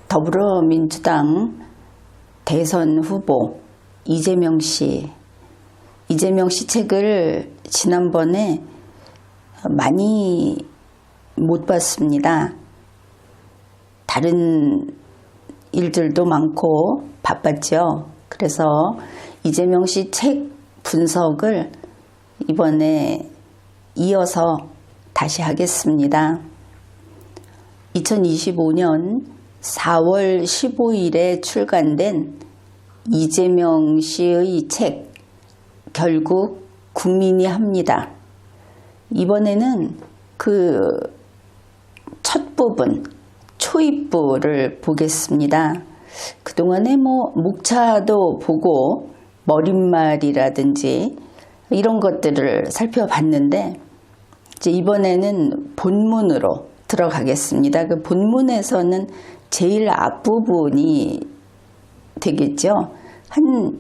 더불어민주당 대선 후보 이재명 씨 책을 지난번에 많이 못 봤습니다. 다른 일들도 많고 바빴죠. 그래서 이재명 씨 책 분석을 이번에 이어서 다시 하겠습니다. 2025년 4월 15일에 출간된 이재명 씨의 책 결국 국민이 합니다. 이번에는 그 첫 부분 초입부를 보겠습니다. 그동안에 목차도 보고 머릿말이라든지 이런 것들을 살펴봤는데 이제 이번에는 본문으로 들어가겠습니다. 그 본문에서는 제일 앞부분이 되겠죠. 한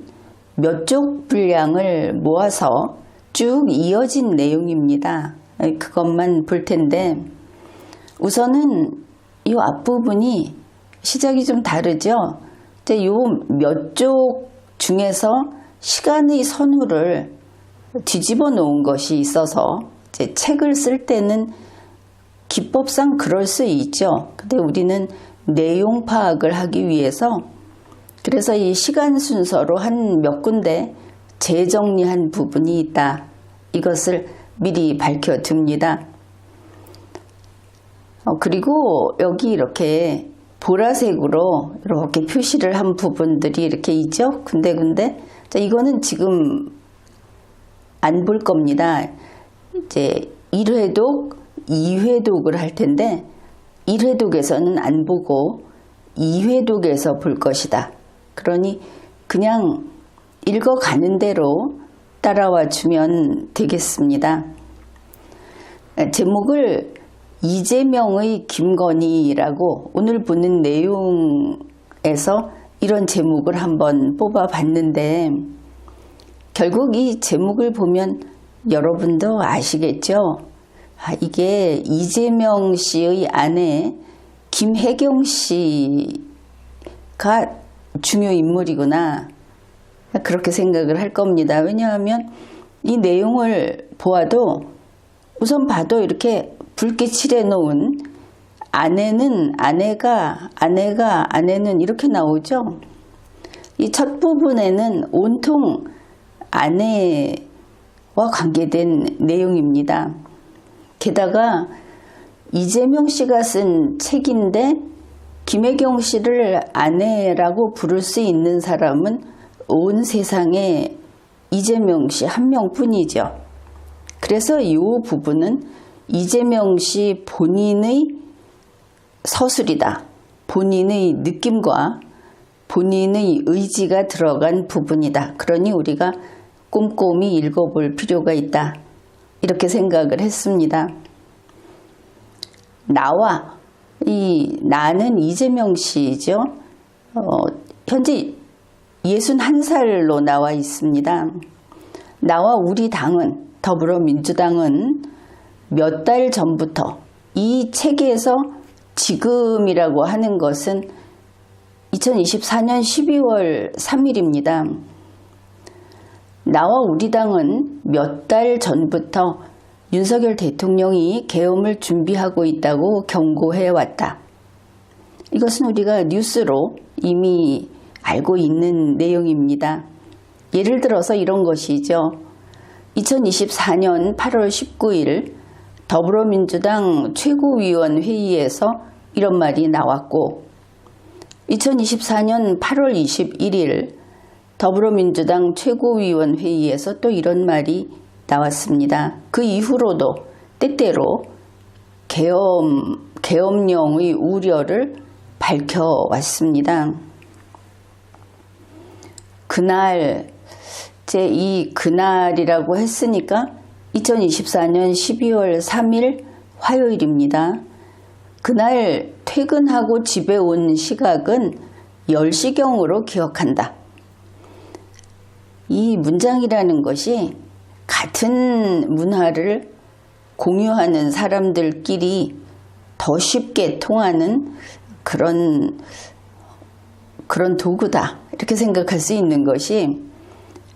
몇 쪽 분량을 모아서 쭉 이어진 내용입니다. 그것만 볼 텐데 우선은 이 앞부분이 시작이 좀 다르죠. 이 몇 쪽 중에서 시간의 선후를 뒤집어 놓은 것이 있어서 이제 책을 쓸 때는 기법상 그럴 수 있죠. 근데 우리는 내용 파악을 하기 위해서 그래서 이 시간 순서로 한 몇 군데 재정리한 부분이 있다. 이것을 미리 밝혀둡니다. 그리고 여기 이렇게 보라색으로 이렇게 표시를 한 부분들이 이렇게 있죠. 군데군데. 자, 이거는 지금 안 볼 겁니다. 이제 1회독, 2회독을 할 텐데 1회독에서는 안 보고 2회독에서 볼 것이다. 그러니 그냥 읽어가는 대로 따라와 주면 되겠습니다. 제목을 이재명의 김건희라고 오늘 보는 내용에서 이런 제목을 한번 뽑아봤는데 결국 이 제목을 보면 여러분도 아시겠죠? 이게 이재명 씨의 아내 김혜경 씨가 중요 인물이구나 그렇게 생각을 할 겁니다. 왜냐하면 이 내용을 보아도 우선 봐도 이렇게 붉게 칠해 놓은 아내는 아내는 이렇게 나오죠. 이 첫 부분에는 온통 아내와 관계된 내용입니다. 게다가 이재명 씨가 쓴 책인데 김혜경 씨를 아내라고 부를 수 있는 사람은 온 세상에 이재명 씨 한 명뿐이죠. 그래서 이 부분은 이재명 씨 본인의 서술이다. 본인의 느낌과 본인의 의지가 들어간 부분이다. 그러니 우리가 꼼꼼히 읽어볼 필요가 있다. 이렇게 생각을 했습니다. 나는 이재명 씨죠. 현재 61살로 나와 있습니다. 나와 우리 당은 더불어민주당은 몇 달 전부터 이 책에서 지금이라고 하는 것은 2024년 12월 3일입니다. 나와 우리 당은 몇 달 전부터 윤석열 대통령이 계엄을 준비하고 있다고 경고해왔다. 이것은 우리가 뉴스로 이미 알고 있는 내용입니다. 예를 들어서 이런 것이죠. 2024년 8월 19일 더불어민주당 최고위원 회의에서 이런 말이 나왔고 2024년 8월 21일 더불어민주당 최고위원 회의에서 또 이런 말이 나왔습니다. 그 이후로도 때때로 계엄령의 우려를 밝혀왔습니다. 그날 이 그날이라고 했으니까 2024년 12월 3일 화요일입니다. 그날 퇴근하고 집에 온 시각은 10시경으로 기억한다. 이 문장이라는 것이 같은 문화를 공유하는 사람들끼리 더 쉽게 통하는 그런 그런 도구다 이렇게 생각할 수 있는 것이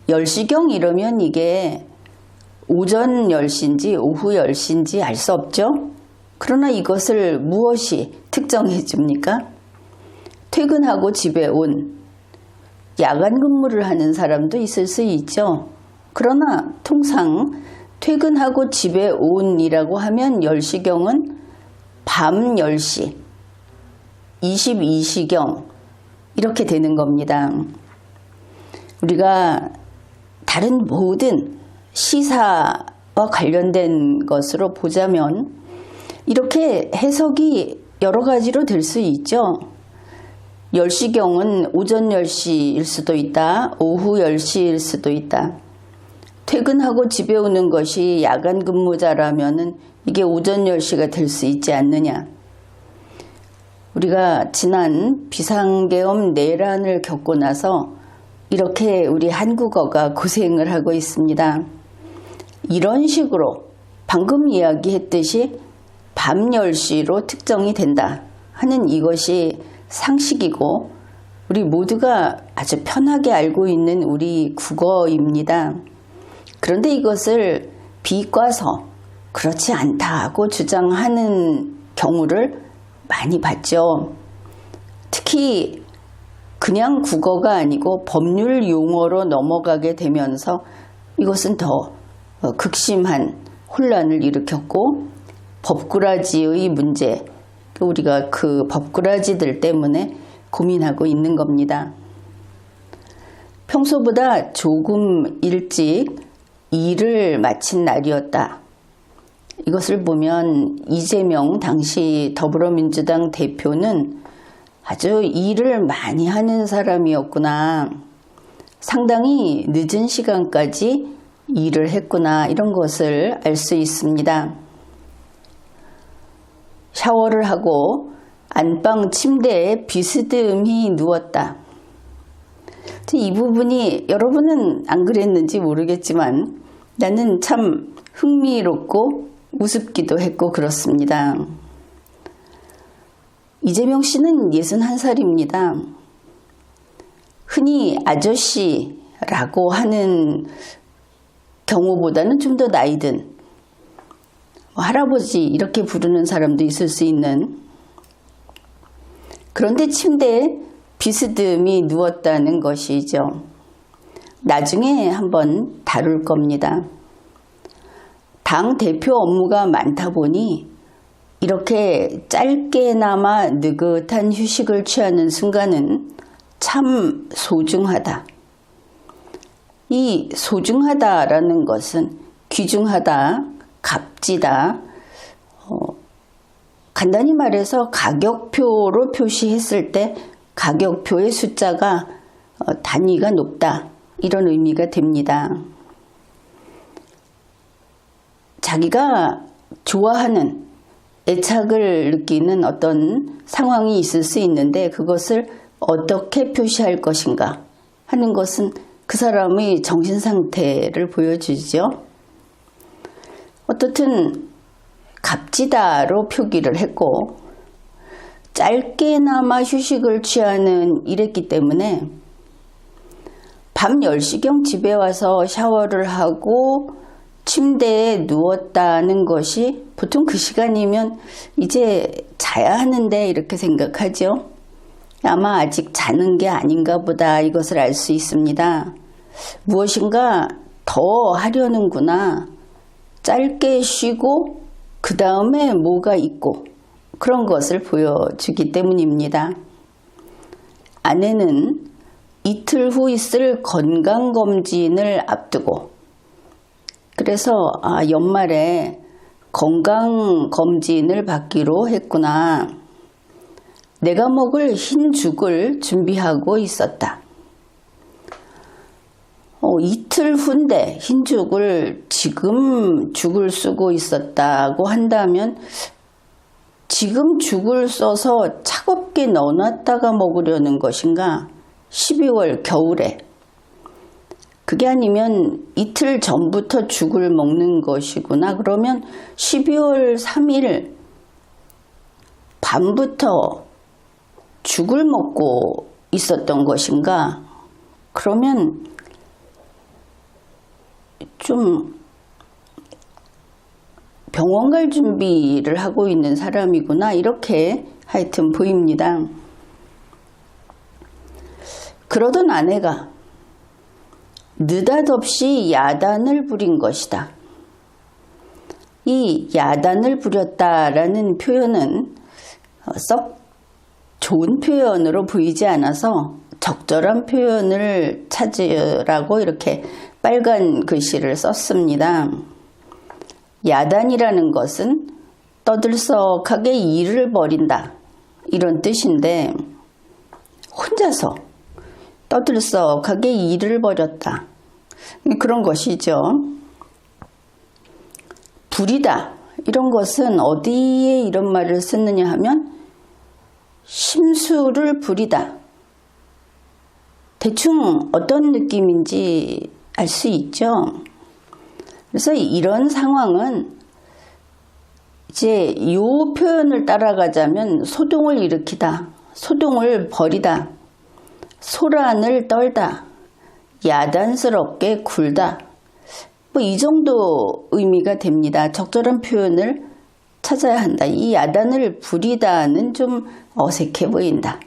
10시경 이러면 이게 오전 10시인지 오후 10시인지 알 수 없죠. 그러나 이것을 무엇이 특정해 줍니까? 퇴근하고 집에 온 야간 근무를 하는 사람도 있을 수 있죠. 그러나 통상 퇴근하고 집에 온이라고 하면 10시경은 밤 10시, 22시경 이렇게 되는 겁니다. 우리가 다른 모든 시사와 관련된 것으로 보자면 이렇게 해석이 여러 가지로 될 수 있죠. 10시경은 오전 10시일 수도 있다. 오후 10시일 수도 있다. 퇴근하고 집에 오는 것이 야간 근무자라면 이게 오전 10시가 될 수 있지 않느냐. 우리가 지난 비상계엄 내란을 겪고 나서 이렇게 우리 한국어가 고생을 하고 있습니다. 이런 식으로 방금 이야기했듯이 밤 10시로 특정이 된다 하는 이것이 상식이고 우리 모두가 아주 편하게 알고 있는 우리 국어입니다. 그런데 이것을 비꼬아서 그렇지 않다고 주장하는 경우를 많이 봤죠. 특히 그냥 국어가 아니고 법률 용어로 넘어가게 되면서 이것은 더 극심한 혼란을 일으켰고 법꾸라지의 문제, 우리가 그 법꾸라지들 때문에 고민하고 있는 겁니다. 평소보다 조금 일찍 일을 마친 날이었다. 이것을 보면 이재명 당시 더불어민주당 대표는 아주 일을 많이 하는 사람이었구나. 상당히 늦은 시간까지 일을 했구나. 이런 것을 알 수 있습니다. 샤워를 하고 안방 침대에 비스듬히 누웠다. 이 부분이 여러분은 안 그랬는지 모르겠지만 나는 참 흥미롭고 우습기도 했고 그렇습니다. 이재명 씨는 61살입니다. 흔히 아저씨라고 하는 경우보다는 좀 더 나이 든 할아버지 이렇게 부르는 사람도 있을 수 있는, 그런데 침대에 비스듬히 누웠다는 것이죠. 나중에 한번 다룰 겁니다. 당 대표 업무가 많다 보니 이렇게 짧게나마 느긋한 휴식을 취하는 순간은 참 소중하다. 이 소중하다라는 것은 귀중하다, 값지다, 간단히 말해서 가격표로 표시했을 때 가격표의 숫자가 단위가 높다, 이런 의미가 됩니다. 자기가 좋아하는, 애착을 느끼는 어떤 상황이 있을 수 있는데 그것을 어떻게 표시할 것인가 하는 것은 그 사람의 정신 상태를 보여주죠. 어떻든 값지다로 표기를 했고 짧게나마 휴식을 취하는 일했기 때문에 밤 10시경 집에 와서 샤워를 하고 침대에 누웠다는 것이 보통 그 시간이면 이제 자야 하는데 이렇게 생각하죠. 아마 아직 자는 게 아닌가 보다, 이것을 알 수 있습니다. 무엇인가 더 하려는구나. 짧게 쉬고 그 다음에 뭐가 있고 그런 것을 보여주기 때문입니다. 아내는 이틀 후 있을 건강검진을 앞두고, 그래서 연말에 건강검진을 받기로 했구나. 내가 먹을 흰 죽을 준비하고 있었다. 이틀 후인데 흰 죽을 지금 죽을 쓰고 있었다고 한다면 지금 죽을 써서 차갑게 넣어놨다가 먹으려는 것인가? 12월 겨울에. 그게 아니면 이틀 전부터 죽을 먹는 것이구나. 그러면 12월 3일 밤부터 죽을 먹고 있었던 것인가? 그러면 좀 병원 갈 준비를 하고 있는 사람이구나, 이렇게 하여튼 보입니다. 그러던 아내가 느닷없이 야단을 부린 것이다. 이 야단을 부렸다라는 표현은 썩 좋은 표현으로 보이지 않아서 적절한 표현을 찾으라고 이렇게 빨간 글씨를 썼습니다. 야단이라는 것은 떠들썩하게 일을 벌인다, 이런 뜻인데 혼자서 떠들썩하게 일을 벌였다, 그런 것이죠. 부리다, 이런 것은 어디에 이런 말을 쓰느냐 하면 심술을 부리다. 대충 어떤 느낌인지 알 수 있죠. 그래서 이런 상황은 이제 이 표현을 따라가자면 소동을 일으키다, 소동을 벌이다, 소란을 떨다, 야단스럽게 굴다, 뭐 이 정도 의미가 됩니다. 적절한 표현을 찾아야 한다. 이 야단을 부리다는 좀 어색해 보인다.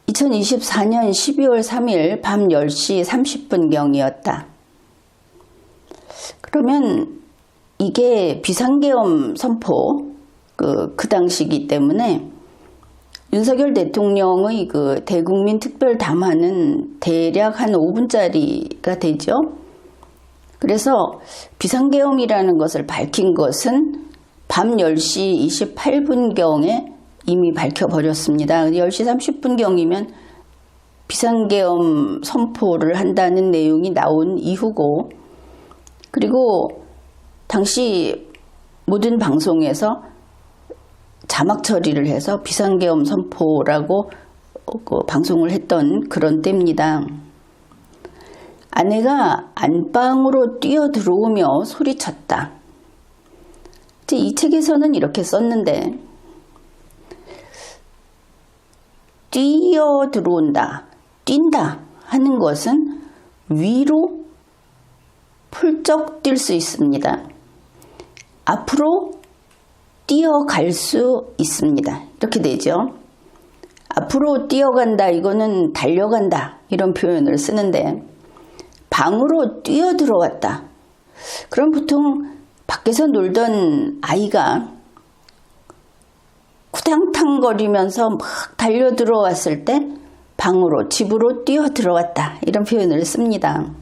2024년 12월 3일 밤 10시 30분경이었다. 그러면 이게 비상계엄 선포 그 당시이기 때문에 윤석열 대통령의 그 대국민 특별 담화는 대략 한 5분짜리가 되죠. 그래서 비상계엄이라는 것을 밝힌 것은 밤 10시 28분경에 이미 밝혀버렸습니다. 10시 30분경이면 비상계엄 선포를 한다는 내용이 나온 이후고, 그리고 당시 모든 방송에서 자막 처리를 해서 비상계엄 선포라고 방송을 했던 그런 때입니다. 아내가 안방으로 뛰어들어오며 소리쳤다. 이 책에서는 이렇게 썼는데, 뛰어들어온다, 뛴다 하는 것은 위로 훌쩍 뛸 수 있습니다. 앞으로 뛰어갈 수 있습니다. 이렇게 되죠. 앞으로 뛰어간다, 이거는 달려간다, 이런 표현을 쓰는데, 방으로 뛰어들어왔다. 그럼 보통 밖에서 놀던 아이가 쿠당탕거리면서 막 달려들어왔을 때 방으로, 집으로 뛰어들어왔다, 이런 표현을 씁니다.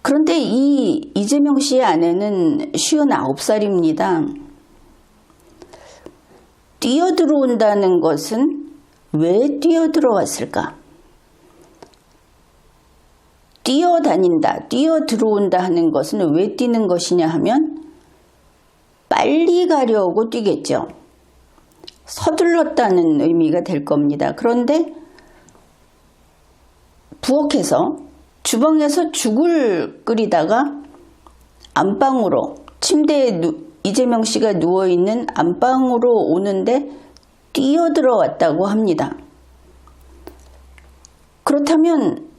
그런데 이 이재명 씨의 아내는 59살입니다. 뛰어들어온다는 것은 왜 뛰어들어왔을까? 뛰어다닌다, 뛰어들어온다 하는 것은 왜 뛰는 것이냐 하면 빨리 가려고 뛰겠죠. 서둘렀다는 의미가 될 겁니다. 그런데 부엌에서, 주방에서 죽을 끓이다가 안방으로, 침대에 이재명 씨가 누워있는 안방으로 오는데 뛰어들어왔다고 합니다. 그렇다면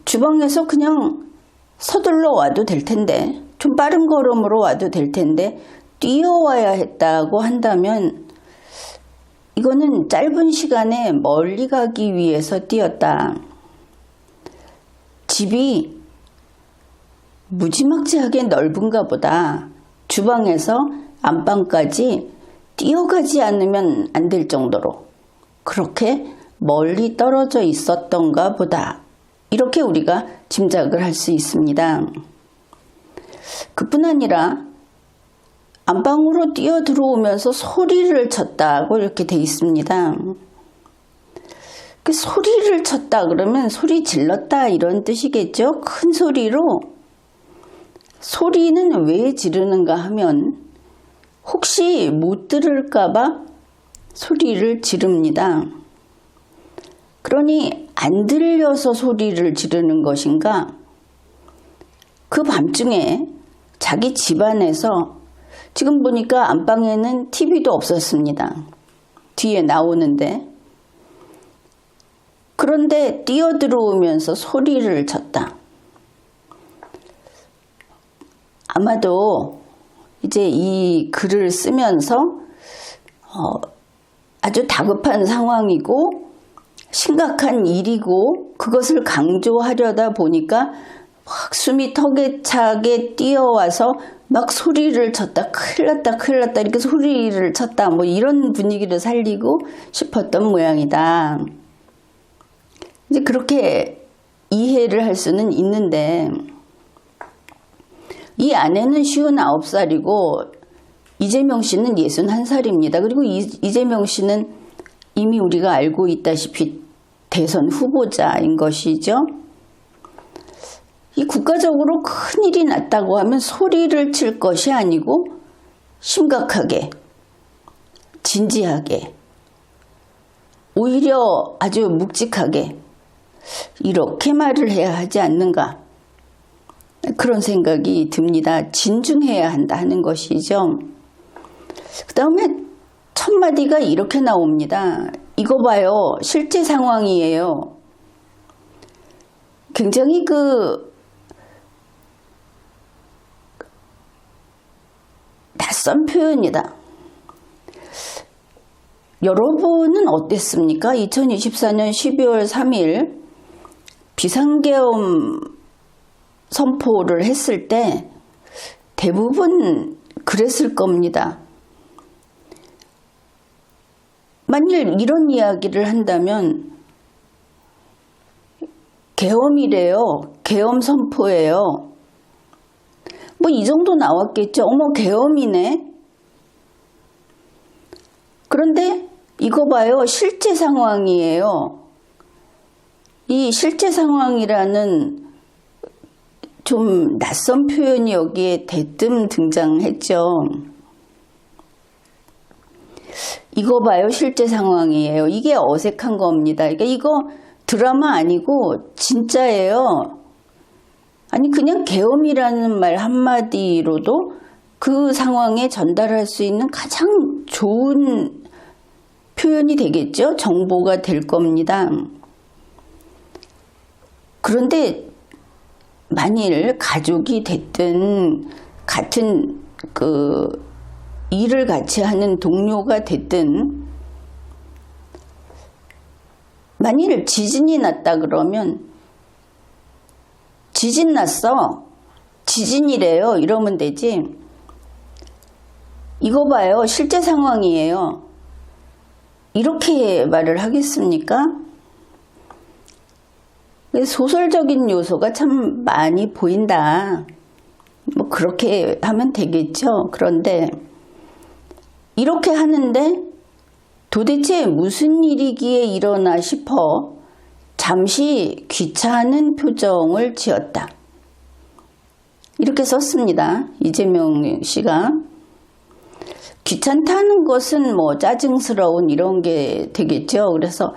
주방에서 그냥 서둘러 와도 될 텐데, 좀 빠른 걸음으로 와도 될 텐데 뛰어와야 했다고 한다면 이거는 짧은 시간에 멀리 가기 위해서 뛰었다. 집이 무지막지하게 넓은가 보다. 주방에서 안방까지 뛰어가지 않으면 안 될 정도로 그렇게 멀리 떨어져 있었던가 보다. 이렇게 우리가 짐작을 할 수 있습니다. 그뿐 아니라 안방으로 뛰어들어오면서 소리를 쳤다고 이렇게 돼 있습니다. 그 소리를 쳤다 그러면 소리 질렀다, 이런 뜻이겠죠. 큰 소리로. 소리는 왜 지르는가 하면 혹시 못 들을까 봐 소리를 지릅니다. 그러니 안 들려서 소리를 지르는 것인가? 그 밤중에 자기 집안에서, 지금 보니까 안방에는 TV도 없었습니다. 뒤에 나오는데, 그런데 뛰어들어오면서 소리를 쳤다. 아마도 이제 이 글을 쓰면서 아주 다급한 상황이고 심각한 일이고 그것을 강조하려다 보니까 막 숨이 턱에 차게 뛰어와서 막 소리를 쳤다. 큰일 났다, 큰일 났다. 이렇게 소리를 쳤다. 뭐 이런 분위기를 살리고 싶었던 모양이다. 이제 그렇게 이해를 할 수는 있는데, 이 아내는 59살이고 이재명 씨는 61살입니다. 그리고 이재명 씨는 이미 우리가 알고 있다시피 대선 후보자인 것이죠. 이 국가적으로 큰일이 났다고 하면 소리를 칠 것이 아니고 심각하게, 진지하게, 오히려 아주 묵직하게 이렇게 말을 해야 하지 않는가, 그런 생각이 듭니다. 진중해야 한다 하는 것이죠. 그 다음에 첫 마디가 이렇게 나옵니다. 이거 봐요. 실제 상황이에요. 굉장히 낯선 표현이다. 여러분은 어땠습니까? 2024년 12월 3일 비상계엄 선포를 했을 때 대부분 그랬을 겁니다. 만일 이런 이야기를 한다면 계엄이래요. 계엄 선포예요. 뭐 이 정도 나왔겠죠. 어머, 계엄이네. 그런데 이거 봐요. 실제 상황이에요. 이 실제 상황이라는 좀 낯선 표현이 여기에 대뜸 등장했죠. 이거 봐요. 실제 상황이에요. 이게 어색한 겁니다. 그러니까 이거 드라마 아니고 진짜예요. 아니 그냥 계엄이라는 말 한마디로도 그 상황에 전달할 수 있는 가장 좋은 표현이 되겠죠. 정보가 될 겁니다. 그런데 만일 가족이 됐든 같은 일을 같이 하는 동료가 됐든 만일 지진이 났다 그러면 지진 났어. 지진이래요. 이러면 되지. 이거 봐요. 실제 상황이에요. 이렇게 말을 하겠습니까? 소설적인 요소가 참 많이 보인다. 뭐 그렇게 하면 되겠죠. 그런데 이렇게 하는데 도대체 무슨 일이기에 일어나 싶어 잠시 귀찮은 표정을 지었다. 이렇게 썼습니다. 이재명 씨가. 귀찮다는 것은 뭐 짜증스러운 이런 게 되겠죠. 그래서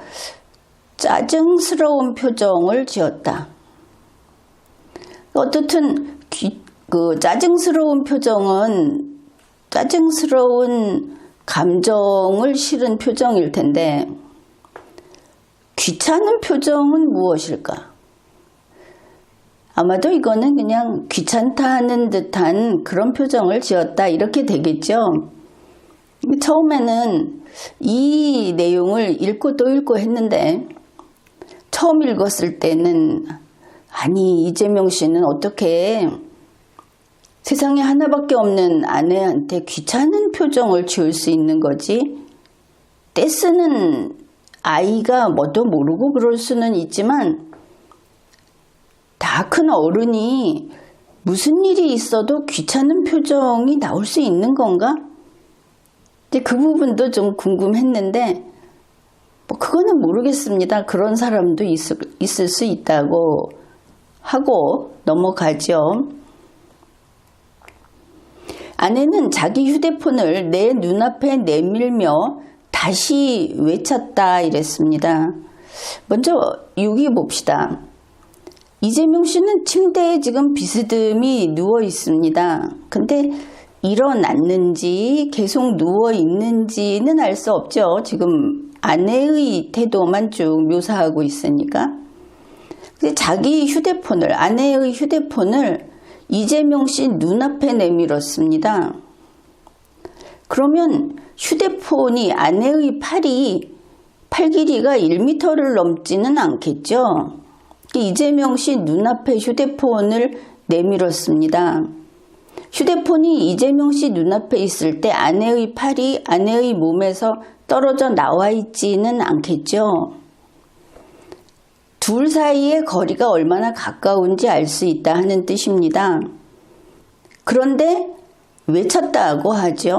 짜증스러운 표정을 지었다. 어떻든 짜증스러운 표정은 짜증스러운 감정을 실은 표정일 텐데 귀찮은 표정은 무엇일까? 아마도 이거는 그냥 귀찮다는 듯한 그런 표정을 지었다 이렇게 되겠죠. 처음에는 이 내용을 읽고 또 읽고 했는데 처음 읽었을 때는 아니 이재명 씨는 어떻게 세상에 하나밖에 없는 아내한테 귀찮은 표정을 지을 수 있는 거지? 떼쓰는 아이가 뭣도 모르고 그럴 수는 있지만 다 큰 어른이 무슨 일이 있어도 귀찮은 표정이 나올 수 있는 건가? 이제 그 부분도 좀 궁금했는데 뭐 그거는 모르겠습니다. 그런 사람도 있을 수 있다고 하고 넘어가죠. 아내는 자기 휴대폰을 내 눈앞에 내밀며 다시 외쳤다 이랬습니다. 먼저 여기 봅시다. 이재명 씨는 침대에 지금 비스듬히 누워 있습니다. 근데 일어났는지 계속 누워 있는지는 알 수 없죠. 지금 아내의 태도만 쭉 묘사하고 있으니까. 자기 휴대폰을, 아내의 휴대폰을 이재명 씨 눈앞에 내밀었습니다. 그러면 휴대폰이 아내의 팔 길이가 1m를 넘지는 않겠죠. 이재명 씨 눈앞에 휴대폰을 내밀었습니다. 휴대폰이 이재명 씨 눈앞에 있을 때 아내의 팔이 아내의 몸에서 떨어져 나와 있지는 않겠죠. 둘 사이의 거리가 얼마나 가까운지 알 수 있다 하는 뜻입니다. 그런데 외쳤다고 하죠.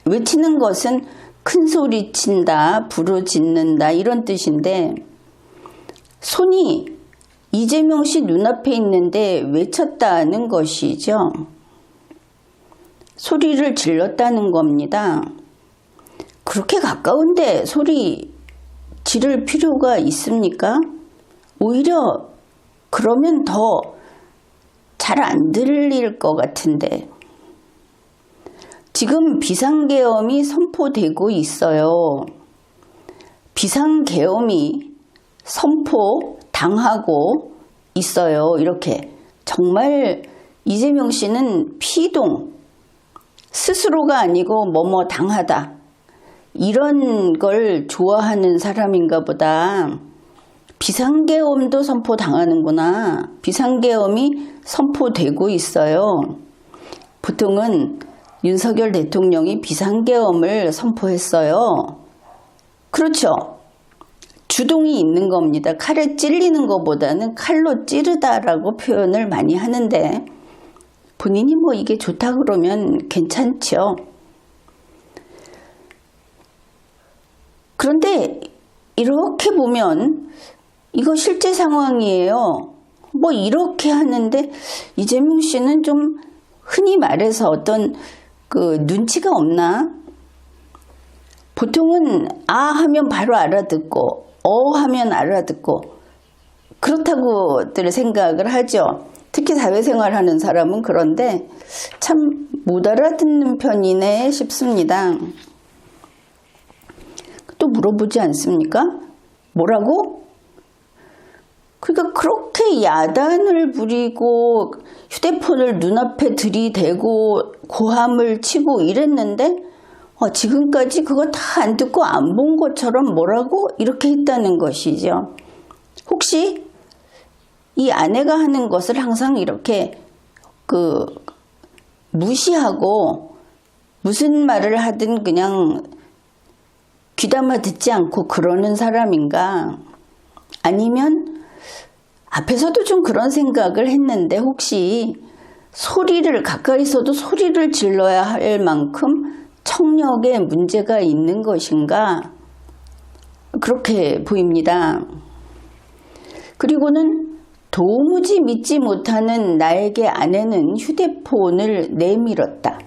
외치는 것은 큰 소리 친다, 부르짖는다 이런 뜻인데 손이 이재명 씨 눈앞에 있는데 외쳤다는 것이죠. 소리를 질렀다는 겁니다. 그렇게 가까운데 소리 지를 필요가 있습니까? 오히려 그러면 더 잘 안 들릴 것 같은데. 지금 비상계엄이 선포되고 있어요. 비상계엄이 선포당하고 있어요. 이렇게 정말 이재명 씨는 피동, 스스로가 아니고 뭐뭐 당하다 이런 걸 좋아하는 사람인가 보다. 비상계엄도 선포당하는구나. 비상계엄이 선포되고 있어요. 보통은 윤석열 대통령이 비상계엄을 선포했어요. 그렇죠. 주동이 있는 겁니다. 칼에 찔리는 것보다는 칼로 찌르다라고 표현을 많이 하는데 본인이 뭐 이게 좋다 그러면 괜찮죠. 그런데 이렇게 보면 이거 실제 상황이에요. 뭐 이렇게 하는데 이재명 씨는 좀 흔히 말해서 어떤 그 눈치가 없나? 보통은 아 하면 바로 알아듣고 하면 알아듣고 그렇다고들 생각을 하죠. 특히 사회생활 하는 사람은 그런데 참 못 알아듣는 편이네 싶습니다. 또 물어보지 않습니까? 뭐라고? 그러니까 그렇게 야단을 부리고 휴대폰을 눈앞에 들이대고 고함을 치고 이랬는데 지금까지 그거 다 안 듣고 안 본 것처럼 뭐라고 이렇게 했다는 것이죠. 혹시 이 아내가 하는 것을 항상 이렇게 무시하고 무슨 말을 하든 그냥 귀담아 듣지 않고 그러는 사람인가? 아니면 앞에서도 좀 그런 생각을 했는데 혹시 소리를 가까이서도 소리를 질러야 할 만큼 청력에 문제가 있는 것인가? 그렇게 보입니다. 그리고는 도무지 믿지 못하는 나에게 아내는 휴대폰을 내밀었다.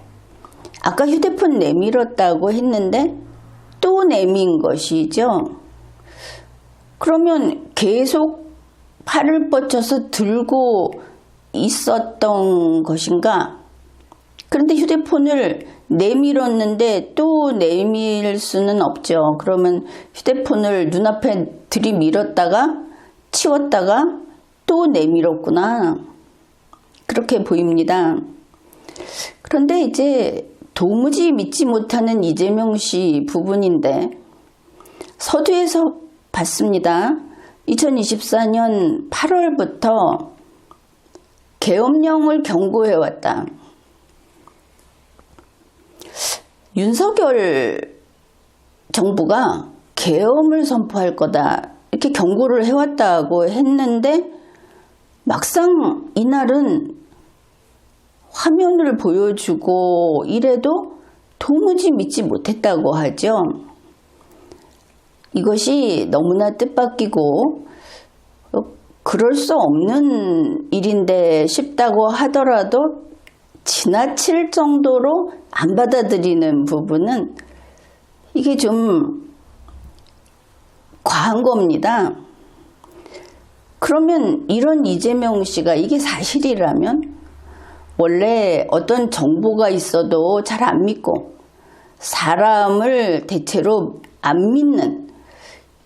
아까 휴대폰 내밀었다고 했는데 또 내민 것이죠. 그러면 계속 팔을 뻗쳐서 들고 있었던 것인가? 그런데 휴대폰을 내밀었는데 또 내밀 수는 없죠. 그러면 휴대폰을 눈앞에 들이밀었다가 치웠다가 또 내밀었구나. 그렇게 보입니다. 그런데 이제 도무지 믿지 못하는 이재명 씨 부분인데 서두에서 봤습니다. 2024년 8월부터 계엄령을 경고해왔다. 윤석열 정부가 계엄을 선포할 거다 이렇게 경고를 해왔다고 했는데 막상 이날은 화면을 보여주고 이래도 도무지 믿지 못했다고 하죠. 이것이 너무나 뜻밖이고 그럴 수 없는 일인데 싶다고 하더라도 지나칠 정도로 안 받아들이는 부분은 이게 좀 과한 겁니다. 그러면 이런 이재명 씨가 이게 사실이라면 원래 어떤 정보가 있어도 잘 안 믿고 사람을 대체로 안 믿는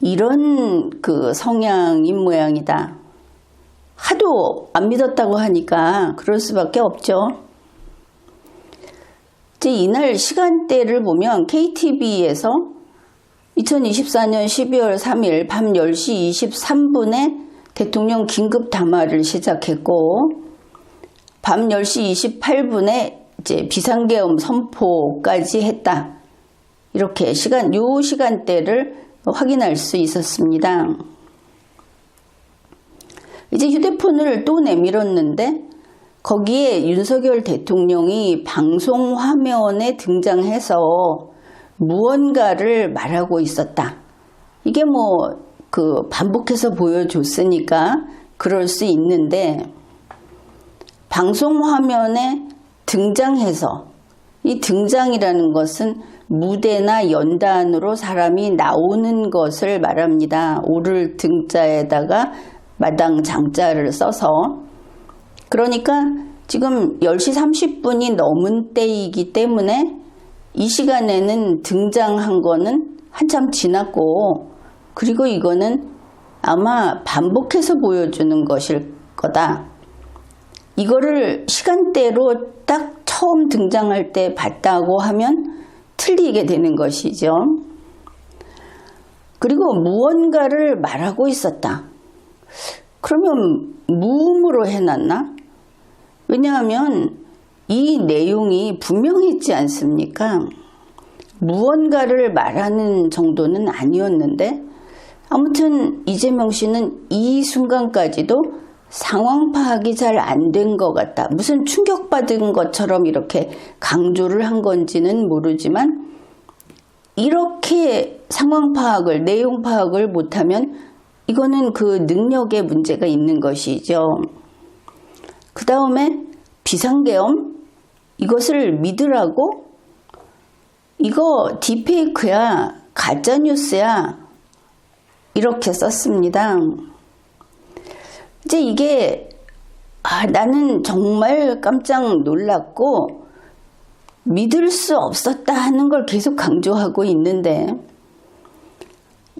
이런 그 성향인 모양이다. 하도 안 믿었다고 하니까 그럴 수밖에 없죠. 이제 이날 시간대를 보면 KTV에서 2024년 12월 3일 밤 10시 23분에 대통령 긴급 담화를 시작했고, 밤 10시 28분에 이제 비상계엄 선포까지 했다. 이렇게 요 시간대를 확인할 수 있었습니다. 이제 휴대폰을 또 내밀었는데 거기에 윤석열 대통령이 방송 화면에 등장해서 무언가를 말하고 있었다. 이게 반복해서 보여줬으니까 그럴 수 있는데, 방송 화면에 등장해서, 이 등장이라는 것은 무대나 연단으로 사람이 나오는 것을 말합니다. 오를 등자에다가 마당 장자를 써서. 그러니까 지금 10시 30분이 넘은 때이기 때문에 이 시간에는 등장한 거는 한참 지났고, 그리고 이거는 아마 반복해서 보여주는 것일 거다. 이거를 시간대로 딱 처음 등장할 때 봤다고 하면 틀리게 되는 것이죠. 그리고 무언가를 말하고 있었다. 그러면 무음으로 해놨나? 왜냐하면 이 내용이 분명했지 않습니까? 무언가를 말하는 정도는 아니었는데, 아무튼 이재명 씨는 이 순간까지도 상황 파악이 잘 안 된 것 같다. 무슨 충격받은 것처럼 이렇게 강조를 한 건지는 모르지만, 이렇게 상황 파악을, 내용 파악을 못하면 이거는 그 능력에 문제가 있는 것이죠. 그 다음에 비상계엄, 이것을 믿으라고? 이거 딥페이크야, 가짜뉴스야, 이렇게 썼습니다. 이제 이게 나는 정말 깜짝 놀랐고 믿을 수 없었다 하는 걸 계속 강조하고 있는데,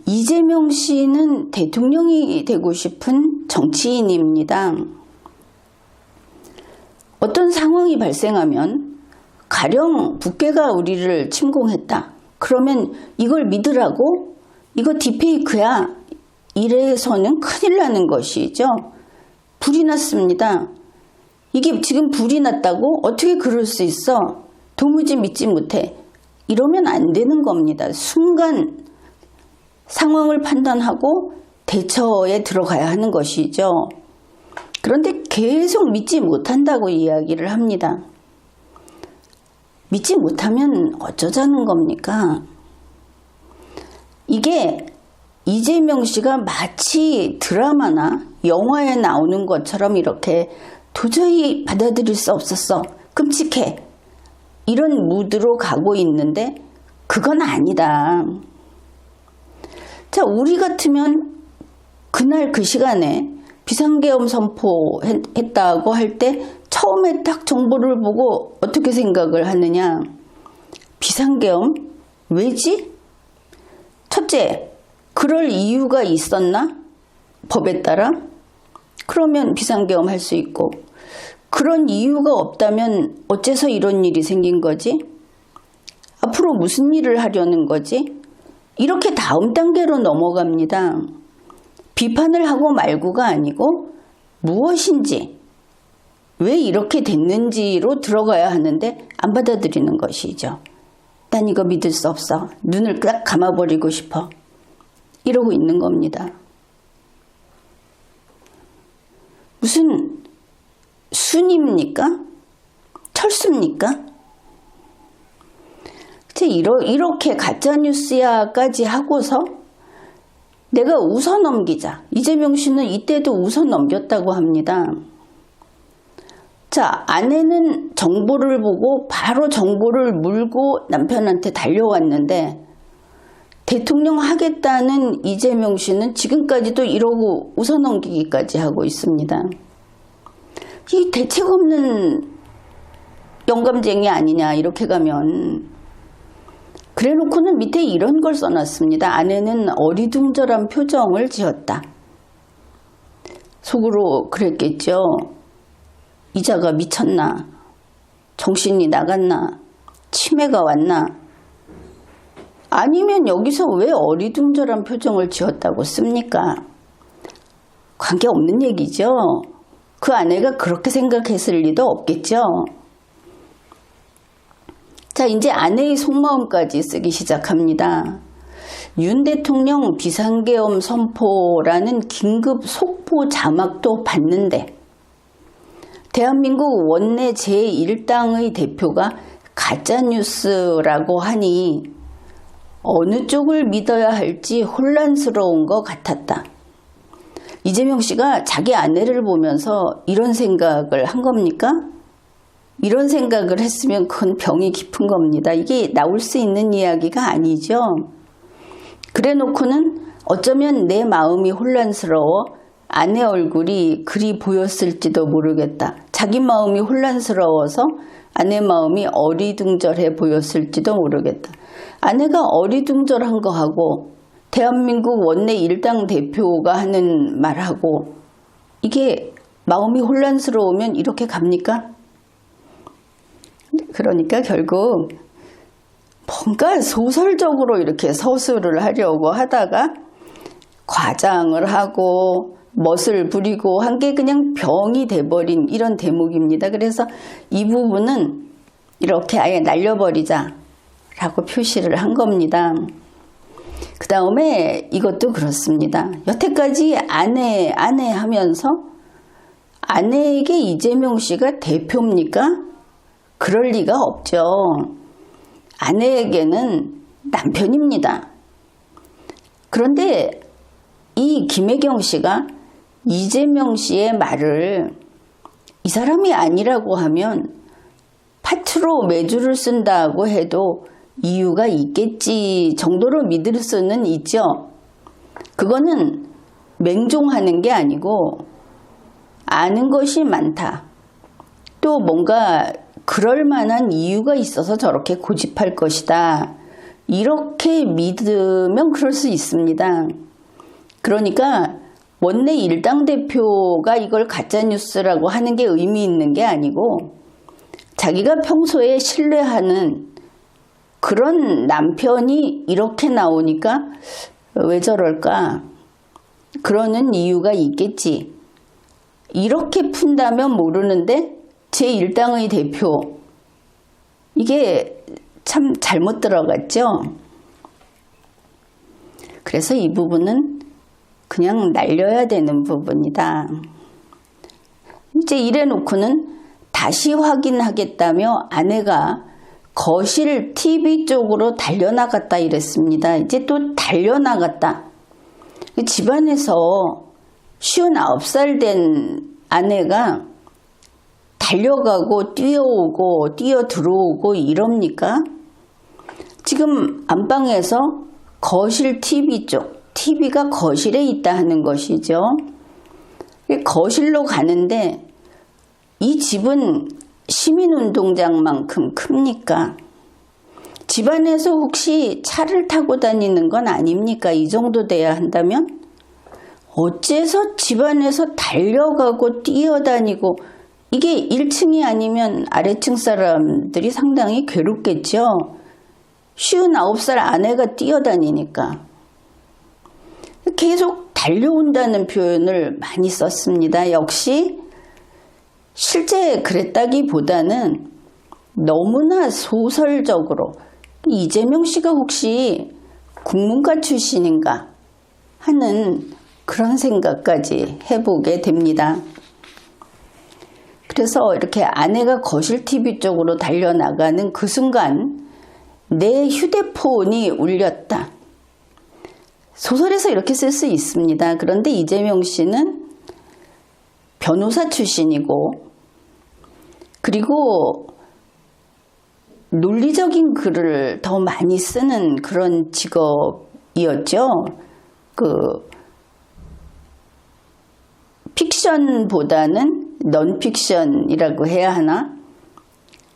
이재명 씨는 대통령이 되고 싶은 정치인입니다. 어떤 상황이 발생하면 가령 북괴가 우리를 침공했다. 그러면 이걸 믿으라고? 이거 딥페이크야. 이래서는 큰일 나는 것이죠. 불이 났습니다. 이게 지금 불이 났다고? 어떻게 그럴 수 있어? 도무지 믿지 못해. 이러면 안 되는 겁니다. 순간 상황을 판단하고 대처에 들어가야 하는 것이죠. 그런데 계속 믿지 못한다고 이야기를 합니다. 믿지 못하면 어쩌자는 겁니까? 이게 이재명 씨가 마치 드라마나 영화에 나오는 것처럼 이렇게 도저히 받아들일 수 없었어. 끔찍해. 이런 무드로 가고 있는데 그건 아니다. 자, 우리 같으면 그날 그 시간에 비상계엄 선포했다고 할 때 처음에 딱 정보를 보고 어떻게 생각을 하느냐. 비상계엄? 왜지? 첫째, 그럴 이유가 있었나? 법에 따라? 그러면 비상계엄 할 수 있고, 그런 이유가 없다면 어째서 이런 일이 생긴 거지? 앞으로 무슨 일을 하려는 거지? 이렇게 다음 단계로 넘어갑니다. 비판을 하고 말고가 아니고 무엇인지, 왜 이렇게 됐는지로 들어가야 하는데 안 받아들이는 것이죠. 난 이거 믿을 수 없어. 눈을 딱 감아버리고 싶어. 이러고 있는 겁니다. 무슨 순입니까? 철수입니까? 이렇게 가짜뉴스야까지 하고서 내가 웃어 넘기자. 이재명 씨는 이때도 웃어 넘겼다고 합니다. 자, 아내는 정보를 보고 바로 정보를 물고 남편한테 달려왔는데, 대통령 하겠다는 이재명 씨는 지금까지도 이러고 웃어 넘기기까지 하고 있습니다. 이 대책 없는 영감쟁이 아니냐 이렇게 가면. 그래놓고는 밑에 이런 걸 써놨습니다. 아내는 어리둥절한 표정을 지었다. 속으로 그랬겠죠. 이자가 미쳤나? 정신이 나갔나? 치매가 왔나? 아니면 여기서 왜 어리둥절한 표정을 지었다고 씁니까? 관계없는 얘기죠. 그 아내가 그렇게 생각했을 리도 없겠죠. 자, 이제 아내의 속마음까지 쓰기 시작합니다. 윤 대통령 비상계엄 선포라는 긴급 속보 자막도 봤는데 대한민국 원내 제1당의 대표가 가짜뉴스라고 하니 어느 쪽을 믿어야 할지 혼란스러운 것 같았다. 이재명 씨가 자기 아내를 보면서 이런 생각을 한 겁니까? 이런 생각을 했으면 그건 병이 깊은 겁니다. 이게 나올 수 있는 이야기가 아니죠. 그래 놓고는 어쩌면 내 마음이 혼란스러워 아내 얼굴이 그리 보였을지도 모르겠다. 자기 마음이 혼란스러워서 아내 마음이 어리둥절해 보였을지도 모르겠다. 아내가 어리둥절한 거하고 대한민국 원내 일당 대표가 하는 말하고 이게 마음이 혼란스러우면 이렇게 갑니까? 그러니까 결국 뭔가 소설적으로 이렇게 서술을 하려고 하다가 과장을 하고 멋을 부리고 한 게 그냥 병이 돼버린 이런 대목입니다. 그래서 이 부분은 이렇게 아예 날려버리자 라고 표시를 한 겁니다. 그 다음에 이것도 그렇습니다. 여태까지 아내 하면서 아내에게 이재명 씨가 대표입니까? 그럴 리가 없죠. 아내에게는 남편입니다. 그런데 이 김혜경 씨가 이재명 씨의 말을 이 사람이 아니라고 하면 파트로 매주를 쓴다고 해도 이유가 있겠지 정도로 믿을 수는 있죠. 그거는 맹종하는 게 아니고 아는 것이 많다. 또 뭔가 그럴 만한 이유가 있어서 저렇게 고집할 것이다. 이렇게 믿으면 그럴 수 있습니다. 그러니까 원내 일당 대표가 이걸 가짜뉴스라고 하는 게 의미 있는 게 아니고 자기가 평소에 신뢰하는 그런 남편이 이렇게 나오니까 왜 저럴까? 그러는 이유가 있겠지. 이렇게 푼다면 모르는데 제1당의 대표 이게 참 잘못 들어갔죠. 그래서 이 부분은 그냥 날려야 되는 부분이다. 이제 이래 놓고는 다시 확인하겠다며 아내가 거실 TV 쪽으로 달려나갔다 이랬습니다. 이제 또 달려나갔다. 집안에서 59살 된 아내가 달려가고 뛰어오고 뛰어 들어오고 이럽니까? 지금 안방에서 거실 TV 쪽, TV가 거실에 있다 하는 것이죠. 거실로 가는데 이 집은 시민운동장만큼 큽니까? 집안에서 혹시 차를 타고 다니는 건 아닙니까? 이 정도 돼야 한다면? 어째서 집안에서 달려가고 뛰어다니고 이게 1층이 아니면 아래층 사람들이 상당히 괴롭겠죠. 59살 아내가 뛰어다니니까. 계속 달려온다는 표현을 많이 썼습니다. 역시 실제 그랬다기보다는 너무나 소설적으로 이재명 씨가 혹시 국문과 출신인가 하는 그런 생각까지 해보게 됩니다. 그래서 이렇게 아내가 거실 TV 쪽으로 달려나가는 그 순간 내 휴대폰이 울렸다. 소설에서 이렇게 쓸 수 있습니다. 그런데 이재명 씨는 변호사 출신이고 그리고 논리적인 글을 더 많이 쓰는 그런 직업이었죠. 픽션보다는 넌픽션이라고 해야 하나?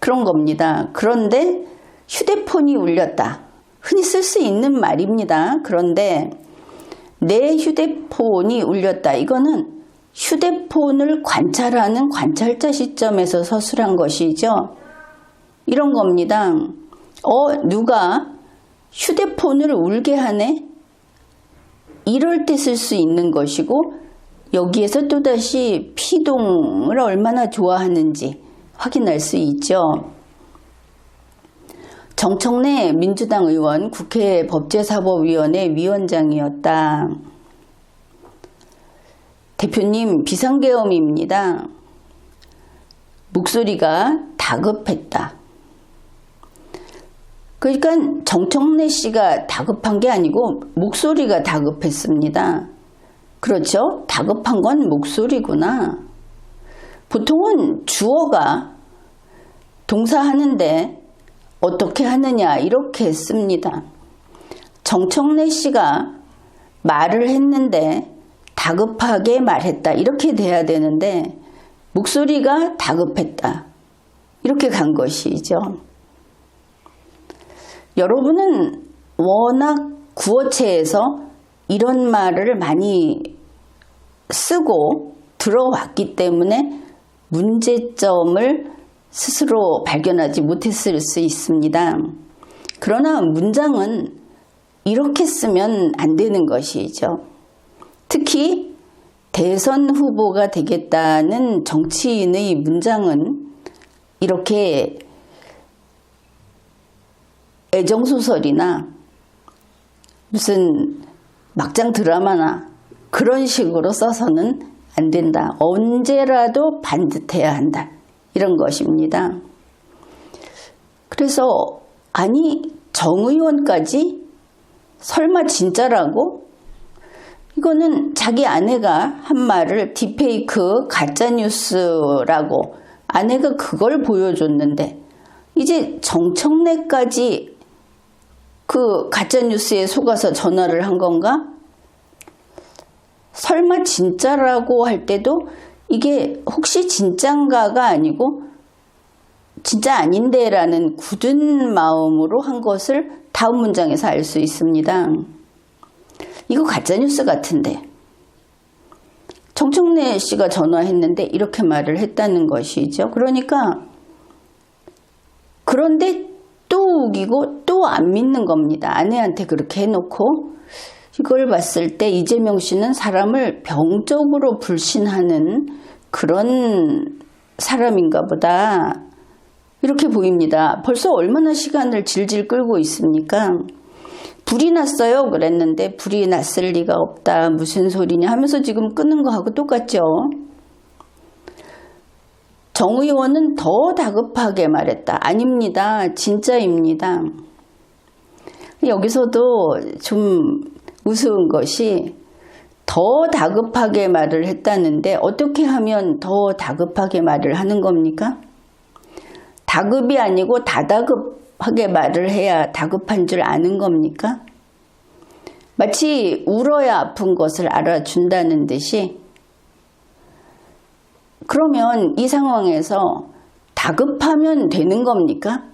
그런 겁니다. 그런데 휴대폰이 울렸다. 흔히 쓸 수 있는 말입니다. 그런데 내 휴대폰이 울렸다. 이거는 휴대폰을 관찰하는 관찰자 시점에서 서술한 것이죠. 이런 겁니다. 누가 휴대폰을 울게 하네? 이럴 때 쓸 수 있는 것이고, 여기에서 또다시 피동을 얼마나 좋아하는지 확인할 수 있죠. 정청래 민주당 의원 국회 법제사법위원회 위원장이었다. 대표님 비상계엄입니다. 목소리가 다급했다. 그러니까 정청래 씨가 다급한 게 아니고 목소리가 다급했습니다. 그렇죠? 다급한 건 목소리구나. 보통은 주어가 동사하는데 어떻게 하느냐 이렇게 씁니다. 정청래 씨가 말을 했는데 다급하게 말했다 이렇게 돼야 되는데 목소리가 다급했다 이렇게 간 것이죠. 여러분은 워낙 구어체에서 이런 말을 많이 쓰고 들어왔기 때문에 문제점을 스스로 발견하지 못했을 수 있습니다. 그러나 문장은 이렇게 쓰면 안 되는 것이죠. 특히 대선 후보가 되겠다는 정치인의 문장은 이렇게 애정소설이나 무슨 막장 드라마나 그런 식으로 써서는 안 된다. 언제라도 반듯해야 한다. 이런 것입니다. 그래서 아니 정 의원까지 설마 진짜라고? 이거는 자기 아내가 한 말을 딥페이크 가짜뉴스라고 아내가 그걸 보여줬는데 이제 정청래까지 그 가짜뉴스에 속아서 전화를 한 건가? 설마 진짜라고 할 때도 이게 혹시 진짠가가 아니고 진짜 아닌데 라는 굳은 마음으로 한 것을 다음 문장에서 알 수 있습니다. 이거 가짜뉴스 같은데 정청래 씨가 전화했는데 이렇게 말을 했다는 것이죠. 그러니까 그런데 또 우기고 또 안 믿는 겁니다. 아내한테 그렇게 해놓고 이걸 봤을 때 이재명 씨는 사람을 병적으로 불신하는 그런 사람인가 보다 이렇게 보입니다. 벌써 얼마나 시간을 질질 끌고 있습니까? 불이 났어요 그랬는데 불이 났을 리가 없다 무슨 소리냐 하면서 지금 끄는 거하고 똑같죠. 정 의원은 더 다급하게 말했다. 아닙니다. 진짜입니다. 여기서도 좀 우스운 것이 더 다급하게 말을 했다는데 어떻게 하면 더 다급하게 말을 하는 겁니까? 다급이 아니고 다다급하게 말을 해야 다급한 줄 아는 겁니까? 마치 울어야 아픈 것을 알아준다는 듯이 그러면 이 상황에서 다급하면 되는 겁니까?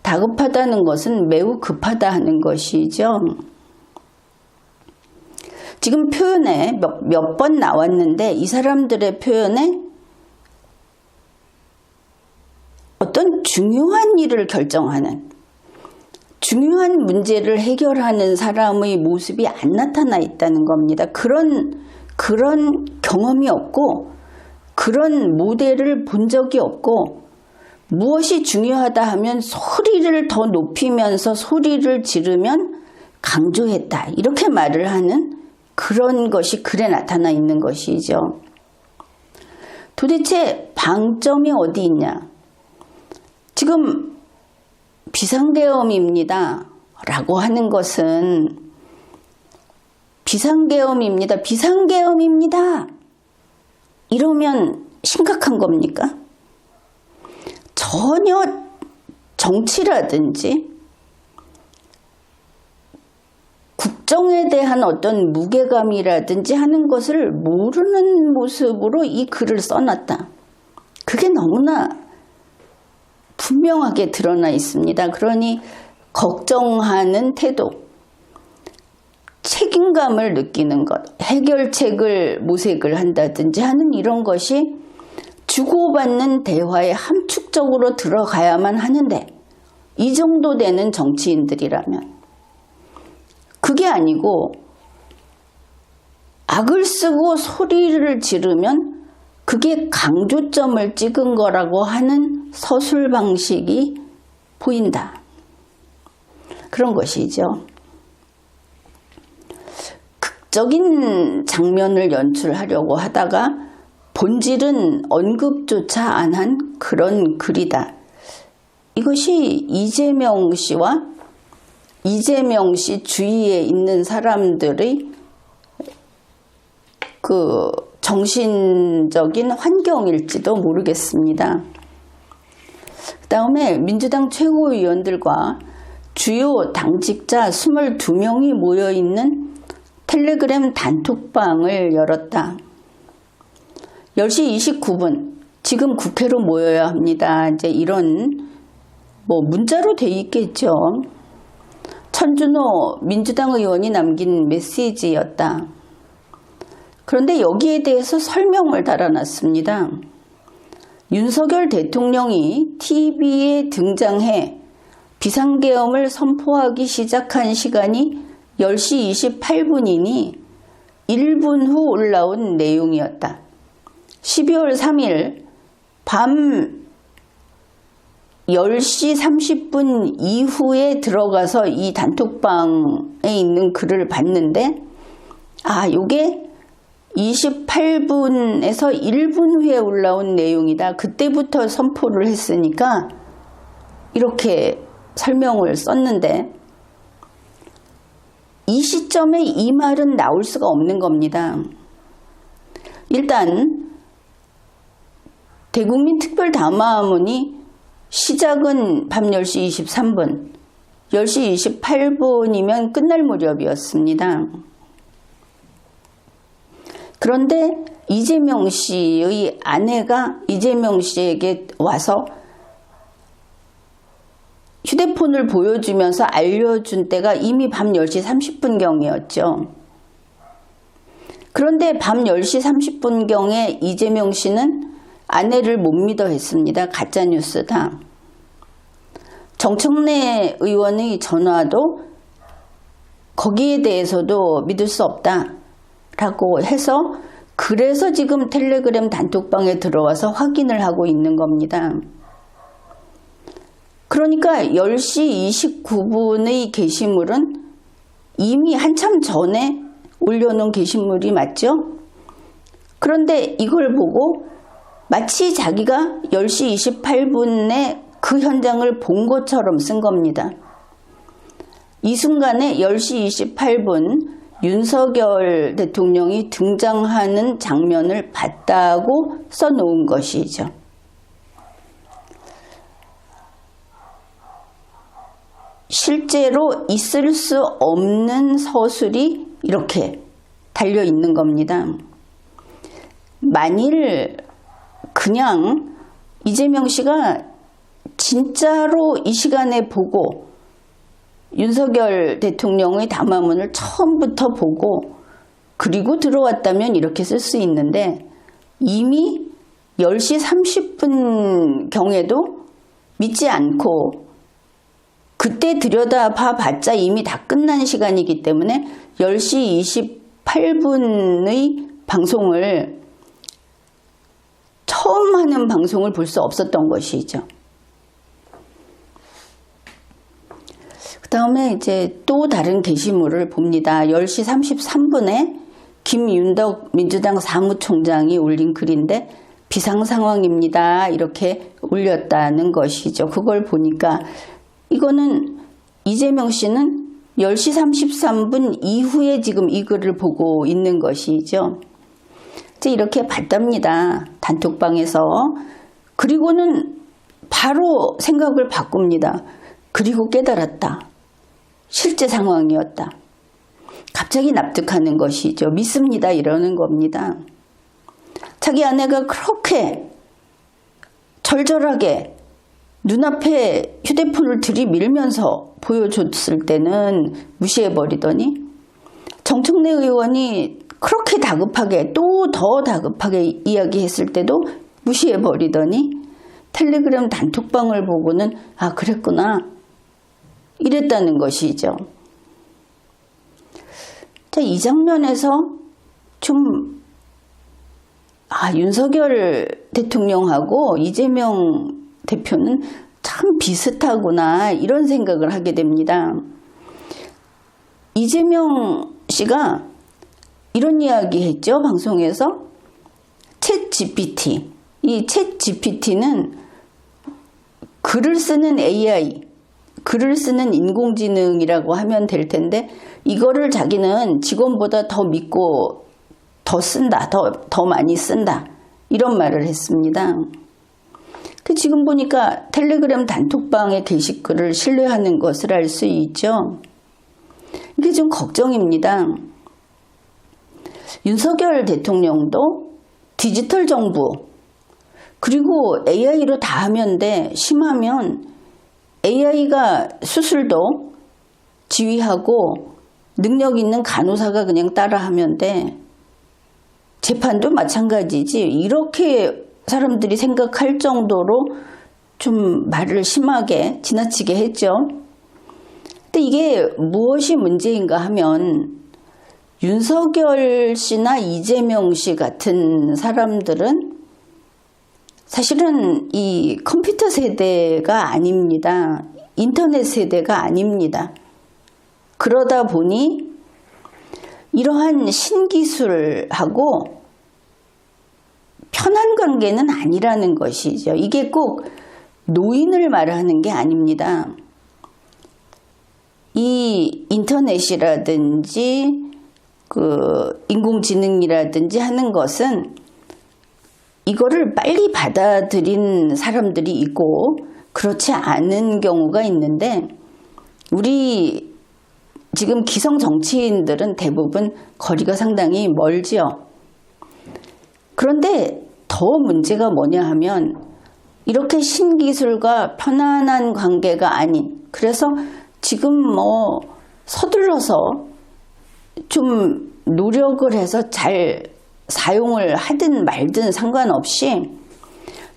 다급하다는 것은 매우 급하다 하는 것이죠. 지금 표현에 몇 번 나왔는데 이 사람들의 표현에 어떤 중요한 일을 결정하는 중요한 문제를 해결하는 사람의 모습이 안 나타나 있다는 겁니다. 그런 경험이 없고 그런 모델을 본 적이 없고 무엇이 중요하다 하면 소리를 더 높이면서 소리를 지르면 강조했다. 이렇게 말을 하는 그런 것이 글에 나타나 있는 것이죠. 도대체 방점이 어디 있냐? 지금 비상계엄입니다. 라고 하는 것은 비상계엄입니다. 비상계엄입니다. 이러면 심각한 겁니까? 전혀 정치라든지 국정에 대한 어떤 무게감이라든지 하는 것을 모르는 모습으로 이 글을 써놨다. 그게 너무나 분명하게 드러나 있습니다. 그러니 걱정하는 태도, 책임감을 느끼는 것, 해결책을 모색을 한다든지 하는 이런 것이 주고받는 대화에 함축적으로 들어가야만 하는데, 이 정도 되는 정치인들이라면 그게 아니고 악을 쓰고 소리를 지르면 그게 강조점을 찍은 거라고 하는 서술 방식이 보인다. 그런 것이죠. 극적인 장면을 연출하려고 하다가 본질은 언급조차 안 한 그런 글이다. 이것이 이재명 씨와 이재명 씨 주위에 있는 사람들의 그 정신적인 환경일지도 모르겠습니다. 그 다음에 민주당 최고위원들과 주요 당직자 22명이 모여있는 텔레그램 단톡방을 열었다. 10시 29분 지금 국회로 모여야 합니다. 이제 이런 문자로 돼 있겠죠. 천준호 민주당 의원이 남긴 메시지였다. 그런데 여기에 대해서 설명을 달아놨습니다. 윤석열 대통령이 TV에 등장해 비상계엄을 선포하기 시작한 시간이 10시 28분이니 1분 후 올라온 내용이었다. 12월 3일 밤 10시 30분 이후에 들어가서 이 단톡방에 있는 글을 봤는데, 요게 28분에서 1분 후에 올라온 내용이다. 그때부터 선포를 했으니까 이렇게 설명을 썼는데, 이 시점에 이 말은 나올 수가 없는 겁니다. 일단 대국민 특별담화문이 시작은 밤 10시 23분, 10시 28분이면 끝날 무렵이었습니다. 그런데 이재명 씨의 아내가 이재명 씨에게 와서 휴대폰을 보여주면서 알려준 때가 이미 밤 10시 30분경이었죠. 그런데 밤 10시 30분경에 이재명 씨는 아내를 못 믿어 했습니다. 가짜뉴스다. 정청래 의원의 전화도 거기에 대해서도 믿을 수 없다 라고 해서, 그래서 지금 텔레그램 단톡방에 들어와서 확인을 하고 있는 겁니다. 그러니까 10시 29분의 게시물은 이미 한참 전에 올려놓은 게시물이 맞죠? 그런데 이걸 보고 마치 자기가 10시 28분에 그 현장을 본 것처럼 쓴 겁니다. 이 순간에 10시 28분 윤석열 대통령이 등장하는 장면을 봤다고 써놓은 것이죠. 실제로 있을 수 없는 서술이 이렇게 달려 있는 겁니다. 만일 그냥 이재명 씨가 진짜로 이 시간에 보고 윤석열 대통령의 담화문을 처음부터 보고 그리고 들어왔다면 이렇게 쓸 수 있는데, 이미 10시 30분 경에도 믿지 않고 그때 들여다봐 봤자 이미 다 끝난 시간이기 때문에 10시 28분의 방송을, 처음 하는 방송을 볼 수 없었던 것이죠. 그 다음에 이제 또 다른 게시물을 봅니다. 10시 33분에 김윤덕 민주당 사무총장이 올린 글인데, 비상상황입니다 이렇게 올렸다는 것이죠. 그걸 보니까 이거는 이재명 씨는 10시 33분 이후에 지금 이 글을 보고 있는 것이죠. 이제 이렇게 봤답니다. 단톡방에서. 그리고는 바로 생각을 바꿉니다. 그리고 깨달았다. 실제 상황이었다. 갑자기 납득하는 것이죠. 믿습니다 이러는 겁니다. 자기 아내가 그렇게 절절하게 눈앞에 휴대폰을 들이밀면서 보여줬을 때는 무시해버리더니 정청래 의원이 그렇게 다급하게 또 더 다급하게 이야기했을 때도 무시해버리더니 텔레그램 단톡방을 보고는 아 그랬구나 이랬다는 것이죠. 자, 이 장면에서 좀 윤석열 대통령하고 이재명 대표는 참 비슷하구나 이런 생각을 하게 됩니다. 이재명 씨가 이런 이야기 했죠. 방송에서 챗 GPT. 이 챗 GPT는 글을 쓰는 AI, 글을 쓰는 인공지능이라고 하면 될 텐데 이거를 자기는 직원보다 더 믿고 더 쓴다. 더 많이 쓴다. 이런 말을 했습니다. 지금 보니까 텔레그램 단톡방의 게시글을 신뢰하는 것을 알 수 있죠. 이게 좀 걱정입니다. 윤석열 대통령도 디지털 정부 그리고 AI로 다 하면 돼. 심하면 AI가 수술도 지휘하고 능력 있는 간호사가 그냥 따라하면 돼. 재판도 마찬가지지. 이렇게 사람들이 생각할 정도로 좀 말을 심하게 지나치게 했죠. 근데 이게 무엇이 문제인가 하면 윤석열 씨나 이재명 씨 같은 사람들은 사실은 이 컴퓨터 세대가 아닙니다. 인터넷 세대가 아닙니다. 그러다 보니 이러한 신기술하고 편한 관계는 아니라는 것이죠. 이게 꼭 노인을 말하는 게 아닙니다. 이 인터넷이라든지 인공지능이라든지 하는 것은 이거를 빨리 받아들인 사람들이 있고 그렇지 않은 경우가 있는데 우리 지금 기성 정치인들은 대부분 거리가 상당히 멀지요. 그런데 더 문제가 뭐냐 하면 이렇게 신기술과 편안한 관계가 아닌 그래서 지금 서둘러서 좀 노력을 해서 잘 사용을 하든 말든 상관없이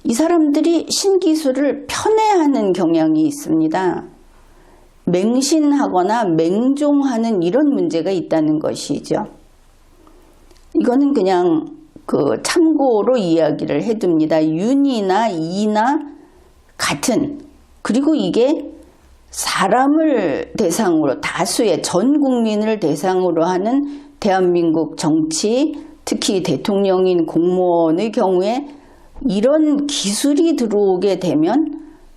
이 사람들이 신기술을 편애하는 경향이 있습니다. 맹신하거나 맹종하는 이런 문제가 있다는 것이죠. 이거는 그냥 참고로 이야기를 해둡니다. 윤이나 이나 같은 그리고 이게 사람을 대상으로 다수의 전 국민을 대상으로 하는 대한민국 정치 특히 대통령인 공무원의 경우에 이런 기술이 들어오게 되면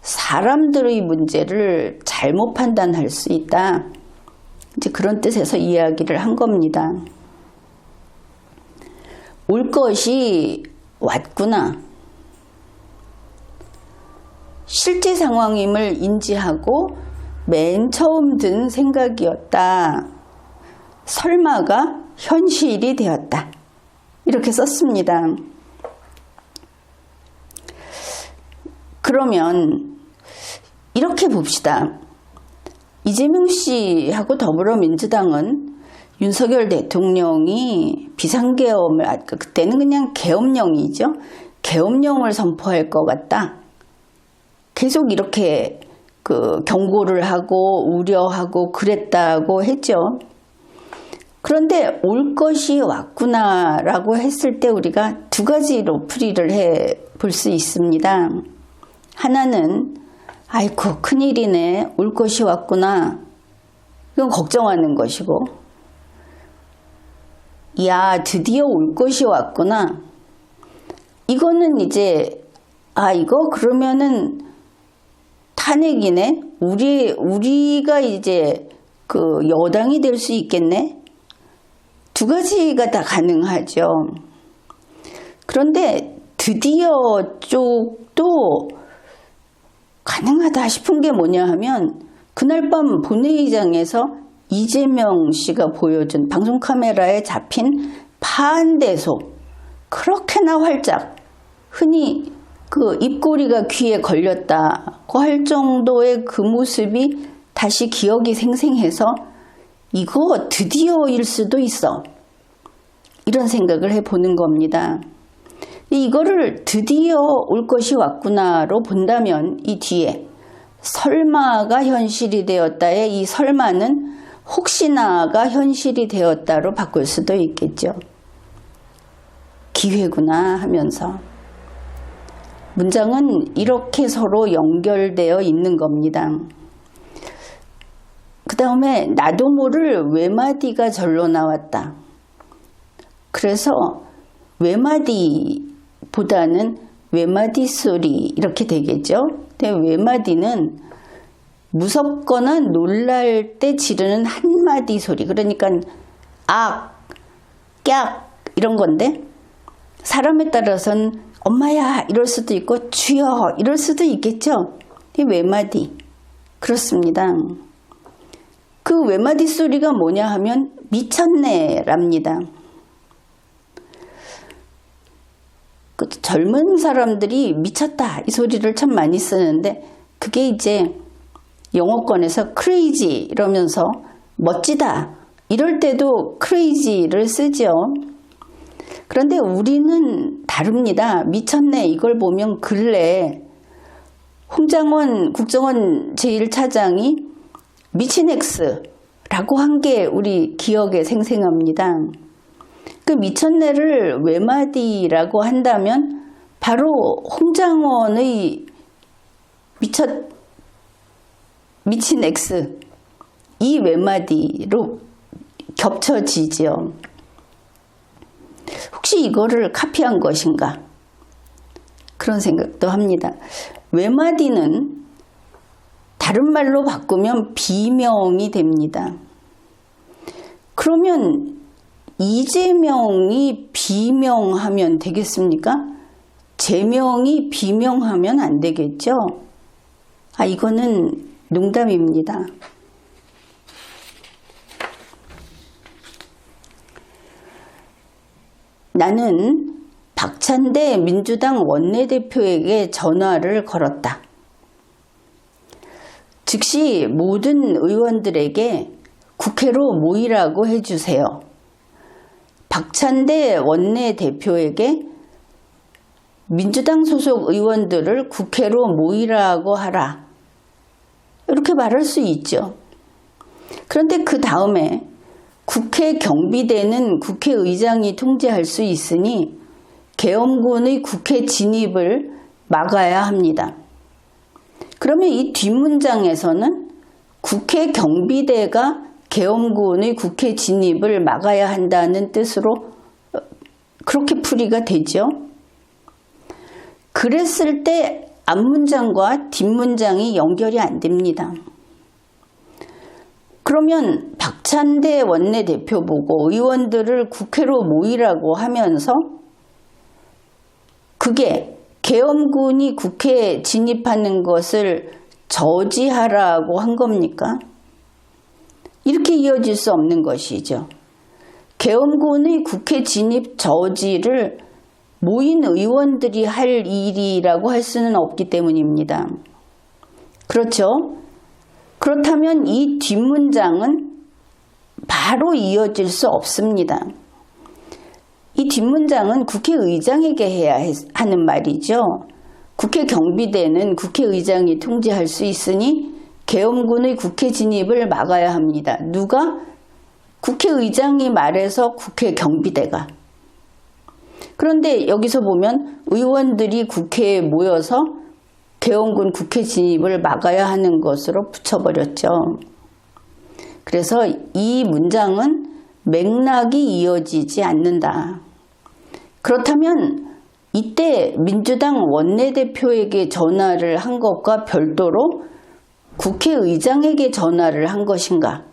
사람들의 문제를 잘못 판단할 수 있다. 이제 그런 뜻에서 이야기를 한 겁니다. 올 것이 왔구나. 실제 상황임을 인지하고 맨 처음 든 생각이었다. 설마가 현실이 되었다. 이렇게 썼습니다. 그러면 이렇게 봅시다. 이재명 씨하고 더불어민주당은 윤석열 대통령이 비상계엄을 그때는 그냥 계엄령이죠. 계엄령을 선포할 것 같다. 계속 이렇게 경고를 하고 우려하고 그랬다고 했죠. 그런데 올 것이 왔구나라고 했을 때 우리가 두 가지로 풀이를 해 볼 수 있습니다. 하나는 아이고 큰일이네. 올 것이 왔구나. 이건 걱정하는 것이고 야 드디어 올 것이 왔구나. 이거는 이제 이거 그러면은 탄핵이네. 우리가 이제 여당이 될 수 있겠네. 두 가지가 다 가능하죠. 그런데 드디어 쪽도 가능하다 싶은 게 뭐냐 하면 그날 밤 본회의장에서 이재명 씨가 보여준 방송 카메라에 잡힌 파한대소 그렇게나 활짝 흔히 입꼬리가 귀에 걸렸다 고 할 정도의 그 모습이 다시 기억이 생생해서 이거 드디어일 수도 있어. 이런 생각을 해보는 겁니다. 이거를 드디어 올 것이 왔구나로 본다면 이 뒤에 설마가 현실이 되었다의 이 설마는 혹시나가 현실이 되었다로 바꿀 수도 있겠죠. 기회구나 하면서. 문장은 이렇게 서로 연결되어 있는 겁니다. 그 다음에 나도 모를 외마디가 절로 나왔다. 그래서 외마디보다는 외마디 소리 이렇게 되겠죠. 근데 외마디는 무섭거나 놀랄 때 지르는 한마디 소리. 그러니까 악, 깍 이런 건데 사람에 따라서는 엄마야 이럴 수도 있고 주여 이럴 수도 있겠죠. 외마디. 그렇습니다. 그 외마디 소리가 뭐냐 하면 미쳤네랍니다. 그 젊은 사람들이 미쳤다 이 소리를 참 많이 쓰는데 그게 이제 영어권에서 crazy 이러면서 멋지다 이럴 때도 crazy를 쓰죠. 그런데 우리는 다릅니다. 미쳤네 이걸 보면 근래 홍장원 국정원 제1차장이 미친 X라고 한 게 우리 기억에 생생합니다. 그 미쳤네를 외마디라고 한다면 바로 홍장원의 미친 X 이 외마디로 겹쳐지죠. 혹시 이거를 카피한 것인가? 그런 생각도 합니다. 외마디는 다른 말로 바꾸면 비명이 됩니다. 그러면 이재명이 비명하면 되겠습니까? 제명이 비명하면 안 되겠죠? 이거는 농담입니다. 나는 박찬대 민주당 원내대표에게 전화를 걸었다. 즉시 모든 의원들에게 국회로 모이라고 해주세요. 박찬대 원내대표에게 민주당 소속 의원들을 국회로 모이라고 하라. 이렇게 말할 수 있죠. 그런데 그 다음에 국회 경비대는 국회의장이 통제할 수 있으니 계엄군의 국회 진입을 막아야 합니다. 그러면 이 뒷문장에서는 국회 경비대가 계엄군의 국회 진입을 막아야 한다는 뜻으로 그렇게 풀이가 되죠. 그랬을 때 앞문장과 뒷문장이 연결이 안 됩니다. 그러면 박찬대 원내대표 보고 의원들을 국회로 모이라고 하면서 그게 계엄군이 국회에 진입하는 것을 저지하라고 한 겁니까? 이렇게 이어질 수 없는 것이죠. 계엄군의 국회 진입 저지를 모인 의원들이 할 일이라고 할 수는 없기 때문입니다. 그렇죠? 그렇다면 이 뒷문장은 바로 이어질 수 없습니다. 이 뒷문장은 국회의장에게 해야 하는 말이죠. 국회 경비대는 국회의장이 통제할 수 있으니 계엄군의 국회 진입을 막아야 합니다. 누가? 국회의장이 말해서 국회 경비대가. 그런데 여기서 보면 의원들이 국회에 모여서 계엄군 국회 진입을 막아야 하는 것으로 붙여버렸죠. 그래서 이 문장은 맥락이 이어지지 않는다. 그렇다면 이때 민주당 원내대표에게 전화를 한 것과 별도로 국회의장에게 전화를 한 것인가?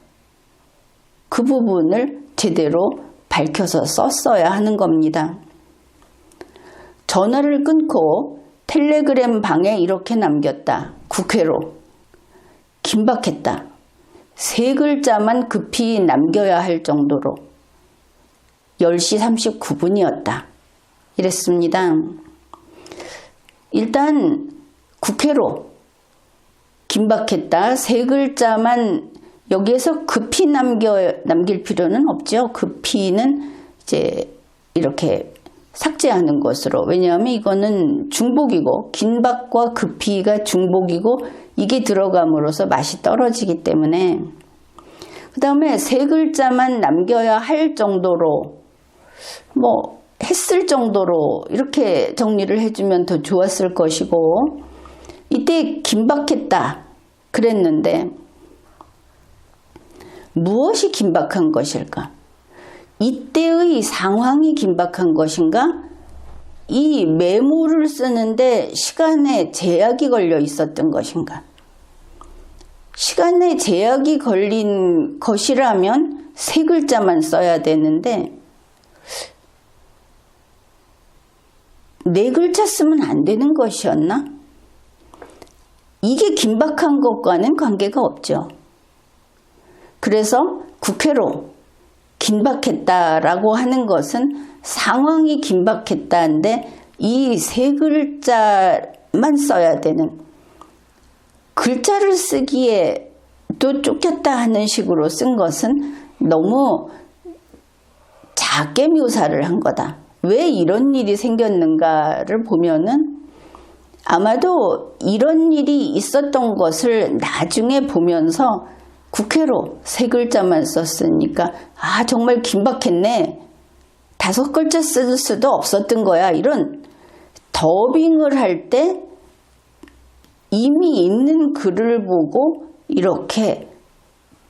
그 부분을 제대로 밝혀서 썼어야 하는 겁니다. 전화를 끊고 텔레그램 방에 이렇게 남겼다. 국회로. 긴박했다. 3글자만 급히 남겨야 할 정도로 10시 39분이었다. 이랬습니다. 일단 국회로 긴박했다. 세 글자만 여기에서 급히 남길 필요는 없죠. 급히는 이제 이렇게 삭제하는 것으로. 왜냐하면 이거는 중복이고 긴박과 급히가 중복이고 이게 들어감으로써 맛이 떨어지기 때문에 그 다음에 세 글자만 남겨야 할 정도로 뭐 했을 정도로 이렇게 정리를 해주면 더 좋았을 것이고 이때 긴박했다 그랬는데 무엇이 긴박한 것일까? 이때의 상황이 긴박한 것인가? 이 메모를 쓰는데 시간에 제약이 걸려 있었던 것인가? 시간에 제약이 걸린 것이라면 세 글자만 써야 되는데 네 글자 쓰면 안 되는 것이었나? 이게 긴박한 것과는 관계가 없죠. 그래서 국회로 긴박했다라고 하는 것은 상황이 긴박했다는데 이 세 글자만 써야 되는 글자를 쓰기에 또 쫓겼다 하는 식으로 쓴 것은 너무 작게 묘사를 한 거다. 왜 이런 일이 생겼는가를 보면은 아마도 이런 일이 있었던 것을 나중에 보면서 국회로 세 글자만 썼으니까 아 정말 긴박했네. 다섯 글자 쓸 수도 없었던 거야. 이런 더빙을 할 때 이미 있는 글을 보고 이렇게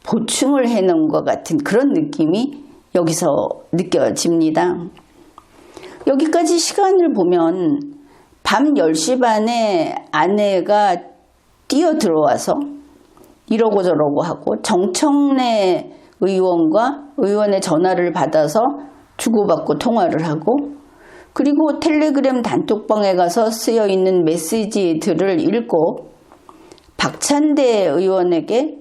보충을 해놓은 것 같은 그런 느낌이 여기서 느껴집니다. 여기까지 시간을 보면 밤 10시 반에 아내가 뛰어 들어와서 이러고 저러고 하고 정청래 의원과 의원의 전화를 받아서 주고받고 통화를 하고 그리고 텔레그램 단톡방에 가서 쓰여있는 메시지들을 읽고 박찬대 의원에게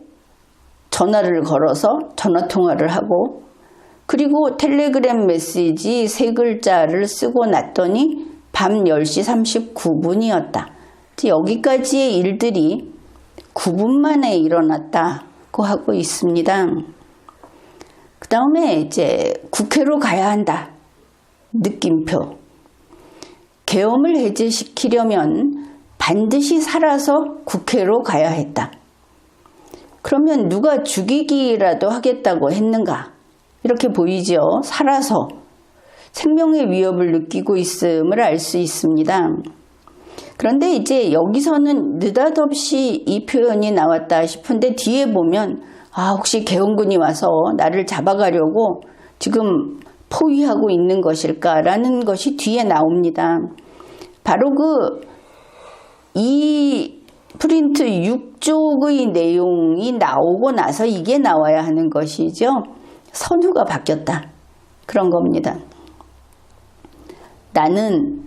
전화를 걸어서 전화통화를 하고 그리고 텔레그램 메시지 세 글자를 쓰고 났더니 밤 10시 39분이었다. 여기까지의 일들이 9분 만에 일어났다고 하고 있습니다. 그 다음에 이제 국회로 가야 한다. 느낌표. 계엄을 해제시키려면 반드시 살아서 국회로 가야 했다. 그러면 누가 죽이기라도 하겠다고 했는가? 이렇게 보이죠. 살아서 생명의 위협을 느끼고 있음을 알 수 있습니다. 그런데 이제 여기서는 느닷없이 이 표현이 나왔다 싶은데 뒤에 보면 아 혹시 계엄군이 와서 나를 잡아가려고 지금 포위하고 있는 것일까라는 것이 뒤에 나옵니다. 바로 이 프린트 6쪽의 내용이 나오고 나서 이게 나와야 하는 것이죠. 선후가 바뀌었다. 그런 겁니다. 나는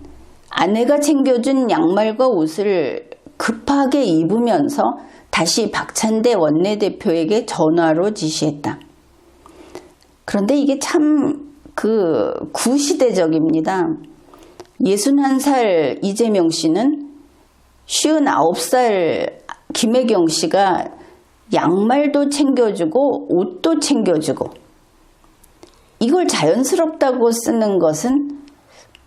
아내가 챙겨준 양말과 옷을 급하게 입으면서 다시 박찬대 원내대표에게 전화로 지시했다. 그런데 이게 참 구시대적입니다. 61살 이재명 씨는 59살 김혜경 씨가 양말도 챙겨주고 옷도 챙겨주고 이걸 자연스럽다고 쓰는 것은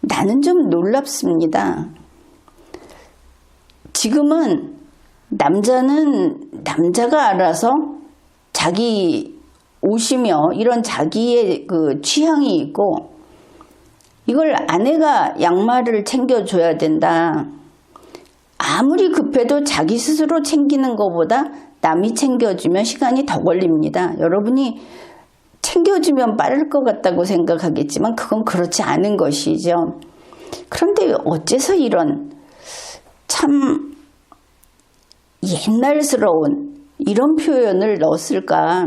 나는 좀 놀랍습니다. 지금은 남자는 남자가 알아서 자기 옷이며 이런 자기의 취향이 있고 이걸 아내가 양말을 챙겨줘야 된다. 아무리 급해도 자기 스스로 챙기는 것보다 남이 챙겨주면 시간이 더 걸립니다. 여러분이 챙겨주면 빠를 것 같다고 생각하겠지만 그건 그렇지 않은 것이죠. 그런데 어째서 이런 참 옛날스러운 이런 표현을 넣었을까?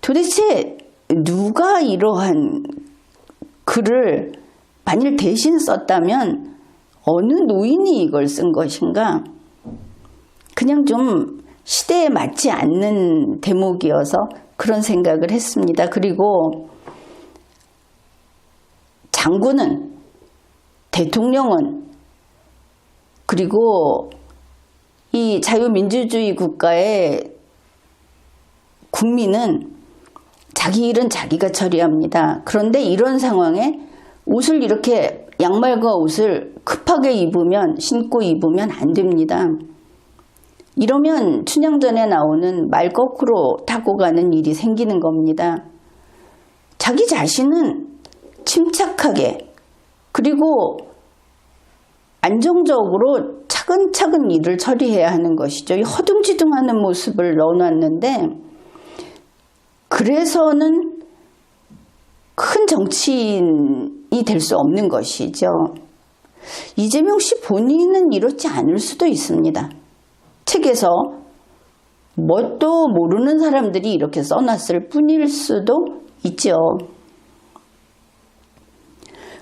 도대체 누가 이러한 글을 만일 대신 썼다면 어느 노인이 이걸 쓴 것인가? 그냥 좀 시대에 맞지 않는 대목이어서 그런 생각을 했습니다. 그리고 장군은, 대통령은, 그리고 이 자유민주주의 국가의 국민은 자기 일은 자기가 처리합니다. 그런데 이런 상황에 옷을 이렇게 양말과 옷을 급하게 신고 입으면 안 됩니다. 이러면 춘향전에 나오는 말 거꾸로 타고 가는 일이 생기는 겁니다. 자기 자신은 침착하게 그리고 안정적으로 차근차근 일을 처리해야 하는 것이죠. 이 허둥지둥하는 모습을 넣어놨는데 그래서는 큰 정치인이 될 수 없는 것이죠. 이재명 씨 본인은 이렇지 않을 수도 있습니다. 책에서 뭣도 모르는 사람들이 이렇게 써놨을 뿐일 수도 있죠.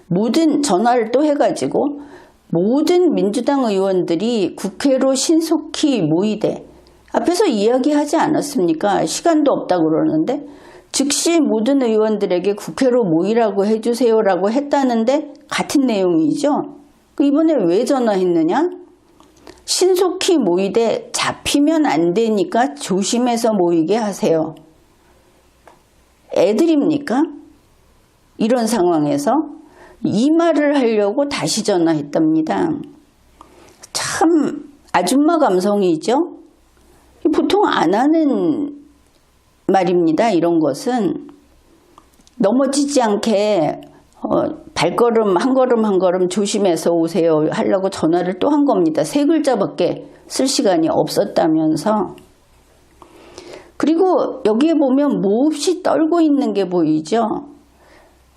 모든 전화를 또 해가지고 모든 민주당 의원들이 국회로 신속히 모이되 앞에서 이야기하지 않았습니까? 시간도 없다고 그러는데 즉시 모든 의원들에게 국회로 모이라고 해주세요라고 했다는데 같은 내용이죠. 이번에 왜 전화했느냐? 신속히 모이되 잡히면 안 되니까 조심해서 모이게 하세요. 애들입니까? 이런 상황에서 이 말을 하려고 다시 전화했답니다. 참 아줌마 감성이죠. 보통 안 하는 말입니다. 이런 것은 넘어지지 않게 발걸음 한 걸음 한 걸음 조심해서 오세요 하려고 전화를 또 한 겁니다. 3글자밖에 쓸 시간이 없었다면서. 그리고 여기에 보면 몹시 떨고 있는 게 보이죠.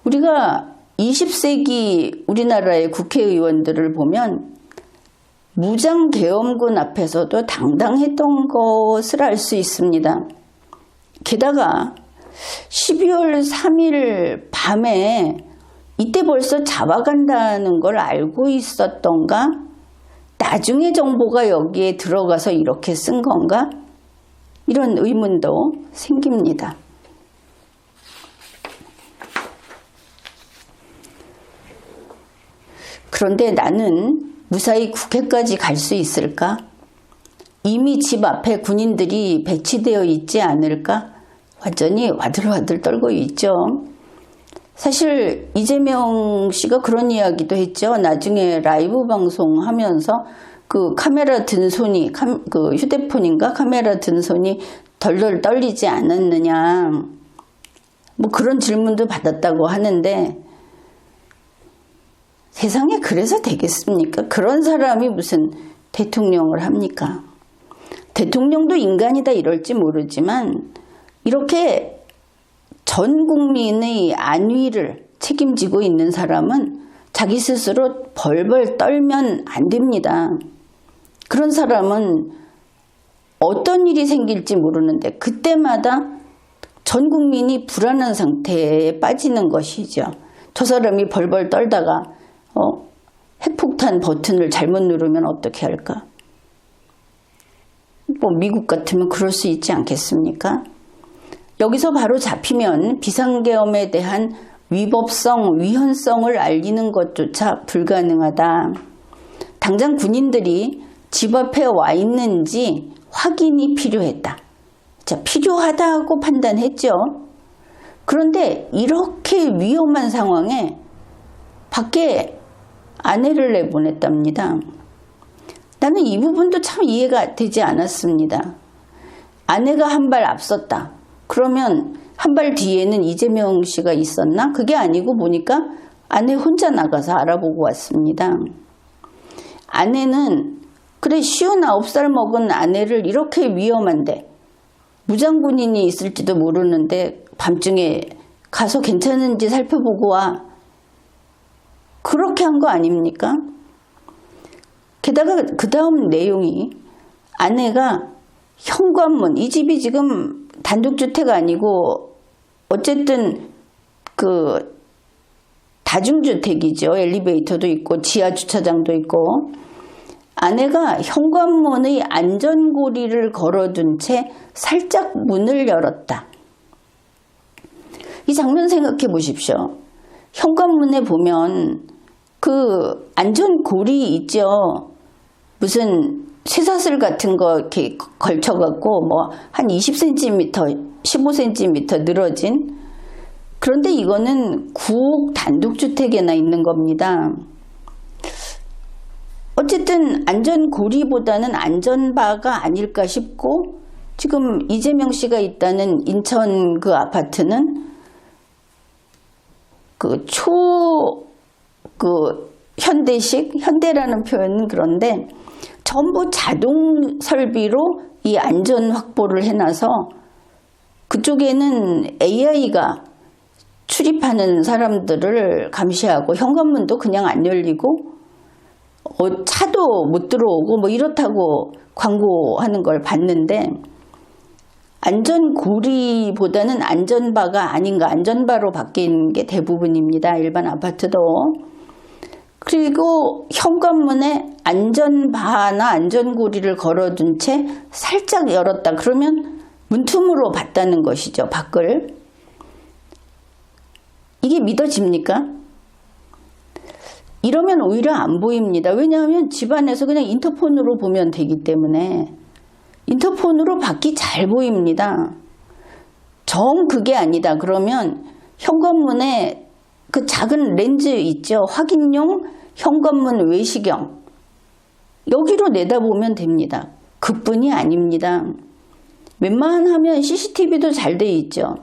우리가 20세기 우리나라의 국회의원들을 보면 무장계엄군 앞에서도 당당했던 것을 알 수 있습니다. 게다가 12월 3일 밤에 이때 벌써 잡아간다는 걸 알고 있었던가? 나중에 정보가 여기에 들어가서 이렇게 쓴 건가? 이런 의문도 생깁니다. 그런데 나는 무사히 국회까지 갈 수 있을까? 이미 집 앞에 군인들이 배치되어 있지 않을까? 완전히 와들와들 떨고 있죠. 사실 이재명 씨가 그런 이야기도 했죠. 나중에 라이브 방송하면서 그 카메라 든 손이, 그 휴대폰인가? 카메라 든 손이 덜덜 떨리지 않았느냐. 뭐 그런 질문도 받았다고 하는데 세상에 그래서 되겠습니까? 그런 사람이 무슨 대통령을 합니까? 대통령도 인간이다 이럴지 모르지만 이렇게 전 국민의 안위를 책임지고 있는 사람은 자기 스스로 벌벌 떨면 안 됩니다. 그런 사람은 어떤 일이 생길지 모르는데 그때마다 전 국민이 불안한 상태에 빠지는 것이죠. 저 사람이 벌벌 떨다가 핵폭탄 버튼을 잘못 누르면 어떻게 할까? 뭐 미국 같으면 그럴 수 있지 않겠습니까? 여기서 바로 잡히면 비상계엄에 대한 위법성, 위헌성을 알리는 것조차 불가능하다. 당장 군인들이 집 앞에 와 있는지 확인이 필요했다. 자, 필요하다고 판단했죠. 그런데 이렇게 위험한 상황에 밖에 아내를 내보냈답니다. 나는 이 부분도 참 이해가 되지 않았습니다. 아내가 한 발 앞섰다. 그러면 한 발 뒤에는 이재명 씨가 있었나? 그게 아니고 보니까 아내 혼자 나가서 알아보고 왔습니다. 아내는 그래 59살 먹은 아내를 이렇게 위험한데 무장군인이 있을지도 모르는데 밤중에 가서 괜찮은지 살펴보고 와. 그렇게 한 거 아닙니까? 게다가 그 다음 내용이 아내가 현관문, 이 집이 지금 단독주택 아니고 어쨌든 그 다중주택이죠. 엘리베이터도 있고 지하 주차장도 있고 아내가 현관문의 안전고리를 걸어둔 채 살짝 문을 열었다. 이 장면 생각해 보십시오. 현관문에 보면 그 안전고리 있죠. 무슨 쇠사슬 같은 거 이렇게 걸쳐갖고 뭐 한 20cm, 15cm 늘어진, 그런데 이거는 구옥 단독주택에나 있는 겁니다. 어쨌든 안전고리보다는 안전바가 아닐까 싶고, 지금 이재명 씨가 있다는 인천 그 아파트는 현대식, 현대라는 표현은 그런데 전부 자동 설비로 이 안전 확보를 해놔서 그쪽에는 AI가 출입하는 사람들을 감시하고 현관문도 그냥 안 열리고 차도 못 들어오고 뭐 이렇다고 광고하는 걸 봤는데, 안전고리보다는 안전바가 아닌가, 안전바로 바뀐 게 대부분입니다. 일반 아파트도. 그리고 현관문에 안전바나 안전고리를 걸어둔 채 살짝 열었다 그러면 문틈으로 봤다는 것이죠, 밖을. 이게 믿어집니까? 이러면 오히려 안 보입니다. 왜냐하면 집안에서 그냥 인터폰으로 보면 되기 때문에 인터폰으로 밖이 잘 보입니다. 정 그게 아니다 그러면 현관문에 그 작은 렌즈 있죠, 확인용 현관문 외시경, 여기로 내다보면 됩니다. 그뿐이 아닙니다. 웬만하면 CCTV도 잘 돼 있죠.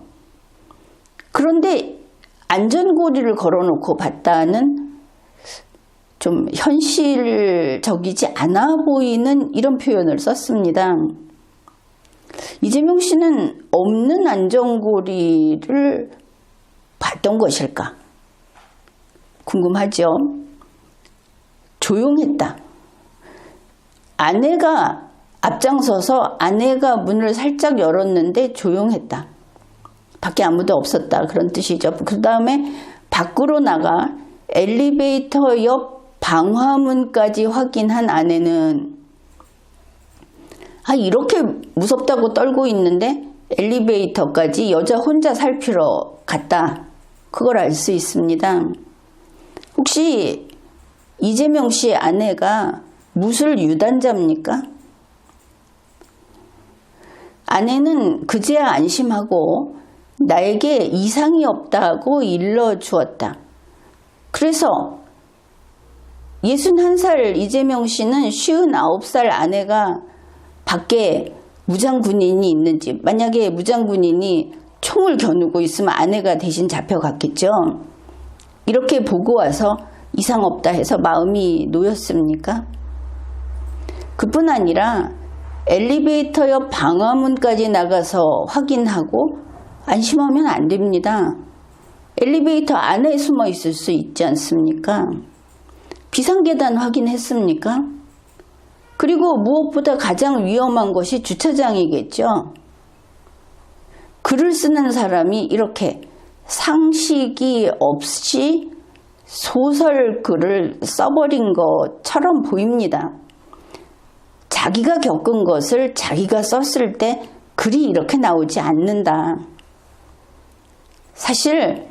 그런데 안전고리를 걸어놓고 봤다는 좀 현실적이지 않아 보이는 이런 표현을 썼습니다. 이재명 씨는 없는 안전고리를 봤던 것일까? 궁금하죠? 조용했다. 아내가 앞장서서 아내가 문을 살짝 열었는데 조용했다. 밖에 아무도 없었다, 그런 뜻이죠. 그 다음에 밖으로 나가 엘리베이터 옆 방화문까지 확인한 아내는 이렇게 무섭다고 떨고 있는데 엘리베이터까지 여자 혼자 살피러 갔다, 그걸 알 수 있습니다. 혹시 이재명 씨 아내가 무술 유단자입니까? 아내는 그제야 안심하고 나에게 이상이 없다고 일러주었다. 그래서 61살 이재명 씨는 59살 아내가 밖에 무장군인이 있는지, 만약에 무장군인이 총을 겨누고 있으면 아내가 대신 잡혀갔겠죠. 이렇게 보고 와서 이상 없다 해서 마음이 놓였습니까? 그뿐 아니라 엘리베이터 옆 방화문까지 나가서 확인하고 안심하면 안 됩니다. 엘리베이터 안에 숨어 있을 수 있지 않습니까? 비상계단 확인했습니까? 그리고 무엇보다 가장 위험한 것이 주차장이겠죠. 글을 쓰는 사람이 이렇게 상식이 없이 소설글을 써버린 것처럼 보입니다. 자기가 겪은 것을 자기가 썼을 때 글이 이렇게 나오지 않는다. 사실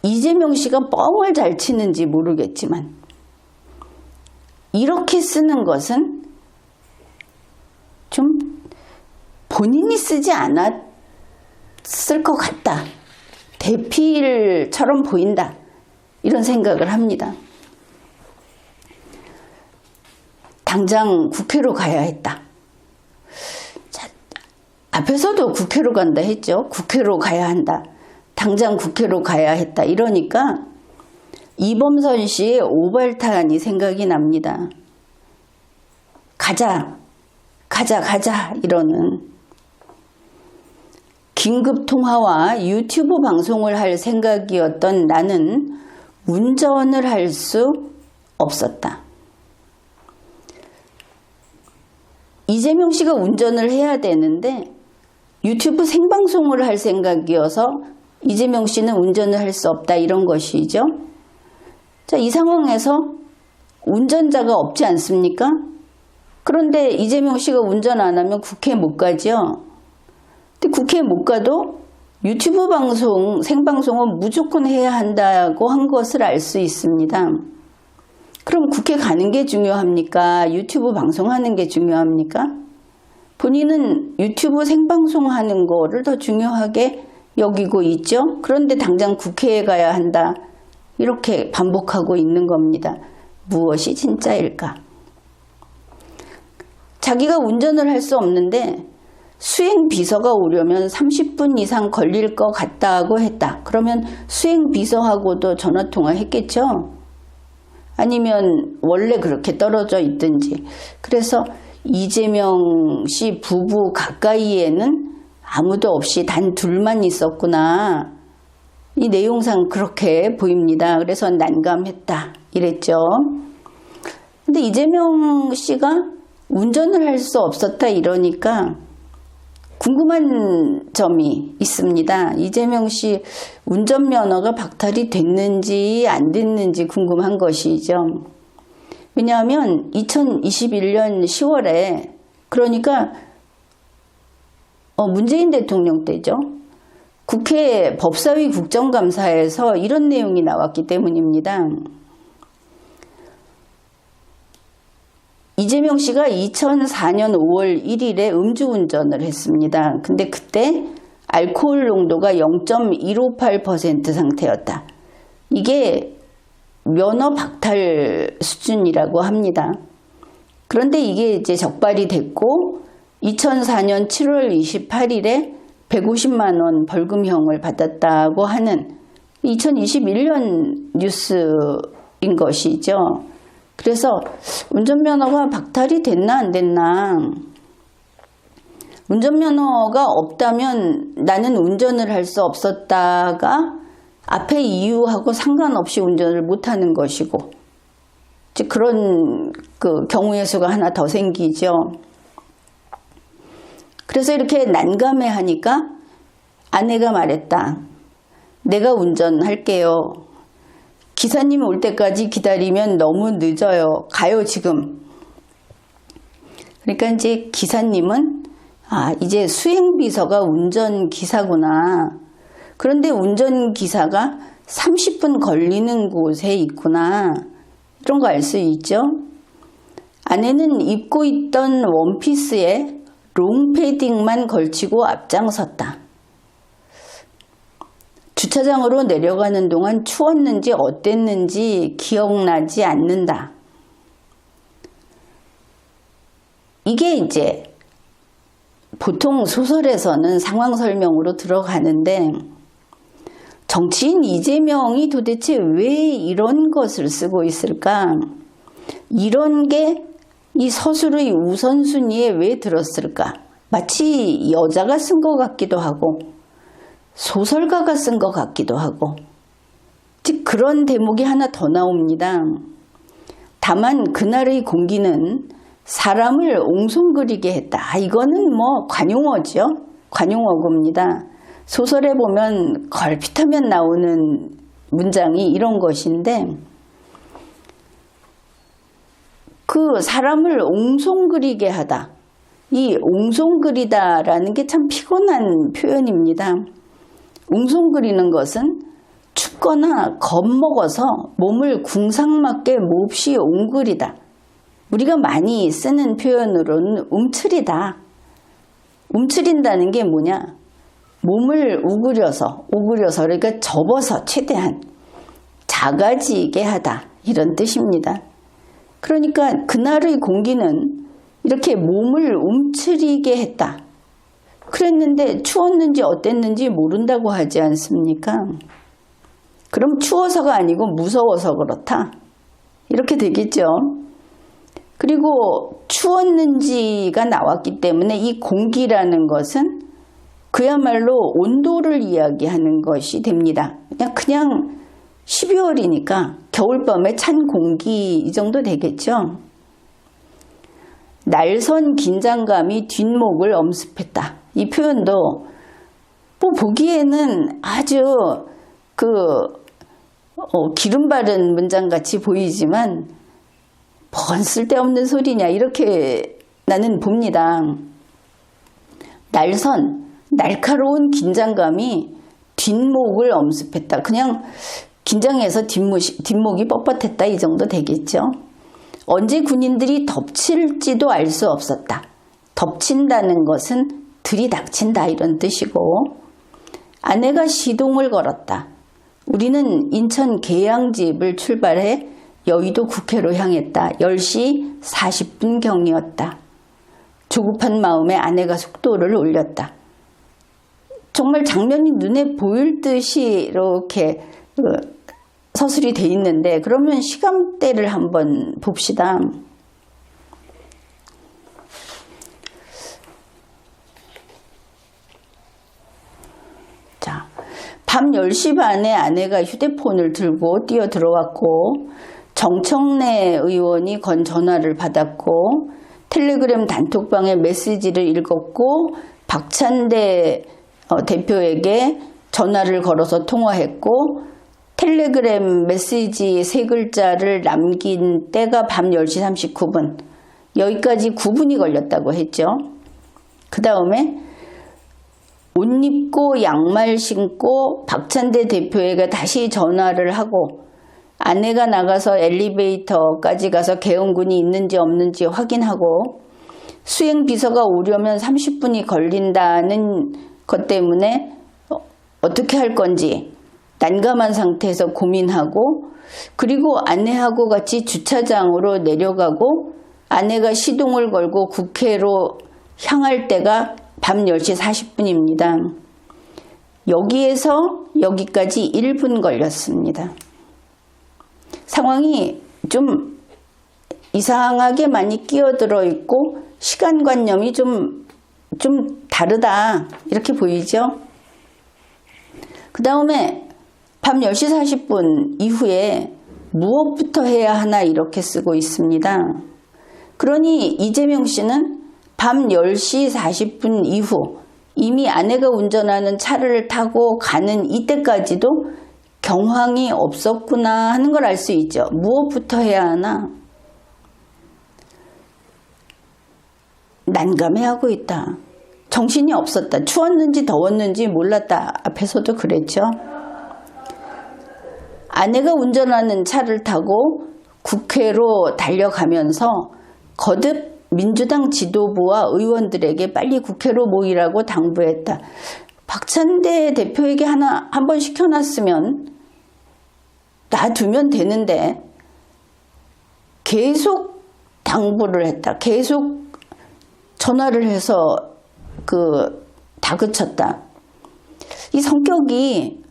이재명 씨가 뻥을 잘 치는지 모르겠지만 이렇게 쓰는 것은 좀 본인이 쓰지 않았을 것 같다, 대필처럼 보인다, 이런 생각을 합니다. 당장 국회로 가야 했다. 자, 앞에서도 국회로 간다 했죠. 국회로 가야 한다, 당장 국회로 가야 했다, 이러니까 이범선 씨의 오발탄이 생각이 납니다. 가자, 가자, 가자, 이러는. 긴급통화와 유튜브 방송을 할 생각이었던 나는 운전을 할 수 없었다. 이재명 씨가 운전을 해야 되는데 유튜브 생방송을 할 생각이어서 이재명 씨는 운전을 할 수 없다, 이런 것이죠. 자, 이 상황에서 운전자가 없지 않습니까? 그런데 이재명 씨가 운전 안 하면 국회 못 가죠. 근데 국회 못 가도 유튜브 방송, 생방송은 무조건 해야 한다고 한 것을 알 수 있습니다. 그럼 국회 가는 게 중요합니까? 유튜브 방송하는 게 중요합니까? 본인은 유튜브 생방송하는 거를 더 중요하게 여기고 있죠. 그런데 당장 국회에 가야 한다. 이렇게 반복하고 있는 겁니다. 무엇이 진짜일까? 자기가 운전을 할 수 없는데 수행비서가 오려면 30분 이상 걸릴 것 같다고 했다. 그러면 수행비서하고도 전화통화 했겠죠? 아니면 원래 그렇게 떨어져 있든지. 그래서 이재명 씨 부부 가까이에는 아무도 없이 단 둘만 있었구나. 이 내용상 그렇게 보입니다. 그래서 난감했다 이랬죠. 근데 이재명 씨가 운전을 할 수 없었다 이러니까 궁금한 점이 있습니다. 이재명 씨 운전면허가 박탈이 됐는지 안 됐는지 궁금한 것이죠. 왜냐하면 2021년 10월에 그러니까 문재인 대통령 때죠. 국회 법사위 국정감사에서 이런 내용이 나왔기 때문입니다. 이재명 씨가 2004년 5월 1일에 음주운전을 했습니다. 근데 그때 알코올 농도가 0.158% 상태였다. 이게 면허 박탈 수준이라고 합니다. 그런데 이게 이제 적발이 됐고 2004년 7월 28일에 150만 원 벌금형을 받았다고 하는 2021년 뉴스인 것이죠. 그래서 운전면허가 박탈이 됐나 안 됐나. 운전면허가 없다면 나는 운전을 할 수 없었다가 앞에 이유하고 상관없이 운전을 못하는 것이고 즉 그런 경우의 수가 하나 더 생기죠. 그래서 이렇게 난감해하니까 아내가 말했다. 내가 운전할게요. 기사님 올 때까지 기다리면 너무 늦어요. 가요 지금. 그러니까 이제 기사님은 이제 수행비서가 운전기사구나. 그런데 운전기사가 30분 걸리는 곳에 있구나. 이런 거 알 수 있죠. 아내는 입고 있던 원피스에 롱패딩만 걸치고 앞장섰다. 주차장으로 내려가는 동안 추웠는지 어땠는지 기억나지 않는다. 이게 이제 보통 소설에서는 상황 설명으로 들어가는데 정치인 이재명이 도대체 왜 이런 것을 쓰고 있을까? 이런 게 이 서술의 우선순위에 왜 들었을까? 마치 여자가 쓴 것 같기도 하고 소설가가 쓴 것 같기도 하고 즉 그런 대목이 하나 더 나옵니다. 다만 그날의 공기는 사람을 옹송거리게 했다. 이거는 뭐 관용어죠. 관용어구입니다. 소설에 보면 걸핏하면 나오는 문장이 이런 것인데 그 사람을 옹송거리게 하다. 이 옹송거리다라는 게 참 피곤한 표현입니다. 옹송거리는 것은 춥거나 겁먹어서 몸을 궁상맞게 몹시 옹그리다. 우리가 많이 쓰는 표현으로는 움츠리다. 움츠린다는 게 뭐냐? 몸을 오그려서 그러니까 접어서 최대한 작아지게 하다. 이런 뜻입니다. 그러니까 그날의 공기는 이렇게 몸을 움츠리게 했다. 그랬는데 추웠는지 어땠는지 모른다고 하지 않습니까? 그럼 추워서가 아니고 무서워서 그렇다. 이렇게 되겠죠. 그리고 추웠는지가 나왔기 때문에 이 공기라는 것은 그야말로 온도를 이야기하는 것이 됩니다. 그냥 12월이니까 겨울밤에 찬 공기 이 정도 되겠죠. 날선 긴장감이 뒷목을 엄습했다. 이 표현도 보기에는 아주 기름 바른 문장같이 보이지만 뭔 쓸데없는 소리냐 이렇게 나는 봅니다. 날카로운 긴장감이 뒷목을 엄습했다. 그냥 긴장해서 뒷목이 뻣뻣했다 이 정도 되겠죠. 언제 군인들이 덮칠지도 알 수 없었다. 덮친다는 것은 들이닥친다 이런 뜻이고, 아내가 시동을 걸었다. 우리는 인천 계양집을 출발해 여의도 국회로 향했다. 10시 40분경이었다. 조급한 마음에 아내가 속도를 올렸다. 정말 장면이 눈에 보일 듯이 이렇게 서술이 돼 있는데, 그러면 시간대를 한번 봅시다. 자, 밤 10시 반에 아내가 휴대폰을 들고 뛰어 들어왔고, 정청래 의원이 건 전화를 받았고, 텔레그램 단톡방에 메시지를 읽었고, 박찬대 대표에게 전화를 걸어서 통화했고, 텔레그램 메시지 3글자를 남긴 때가 밤 10시 39분. 여기까지 9분이 걸렸다고 했죠. 그 다음에 옷 입고 양말 신고 박찬대 대표에게 다시 전화를 하고, 아내가 나가서 엘리베이터까지 가서 계엄군이 있는지 없는지 확인하고, 수행 비서가 오려면 30분이 걸린다는 것 때문에 어떻게 할 건지 난감한 상태에서 고민하고, 그리고 아내하고 같이 주차장으로 내려가고, 아내가 시동을 걸고 국회로 향할 때가 밤 10시 40분입니다. 여기에서 여기까지 1분 걸렸습니다. 상황이 좀 이상하게 많이 끼어들어 있고 시간관념이 좀 다르다 이렇게 보이죠. 그 다음에 밤 10시 40분 이후에 무엇부터 해야 하나 이렇게 쓰고 있습니다. 그러니 이재명 씨는 밤 10시 40분 이후 이미 아내가 운전하는 차를 타고 가는 이때까지도 경황이 없었구나 하는 걸 알 수 있죠. 무엇부터 해야 하나? 난감해하고 있다. 정신이 없었다. 추웠는지 더웠는지 몰랐다. 앞에서도 그랬죠. 아내가 운전하는 차를 타고 국회로 달려가면서 거듭 민주당 지도부와 의원들에게 빨리 국회로 모이라고 당부했다. 박찬대 대표에게 한 번 시켜놨으면 놔두면 되는데 계속 당부를 했다. 계속 전화를 해서 다그쳤다. 이 성격이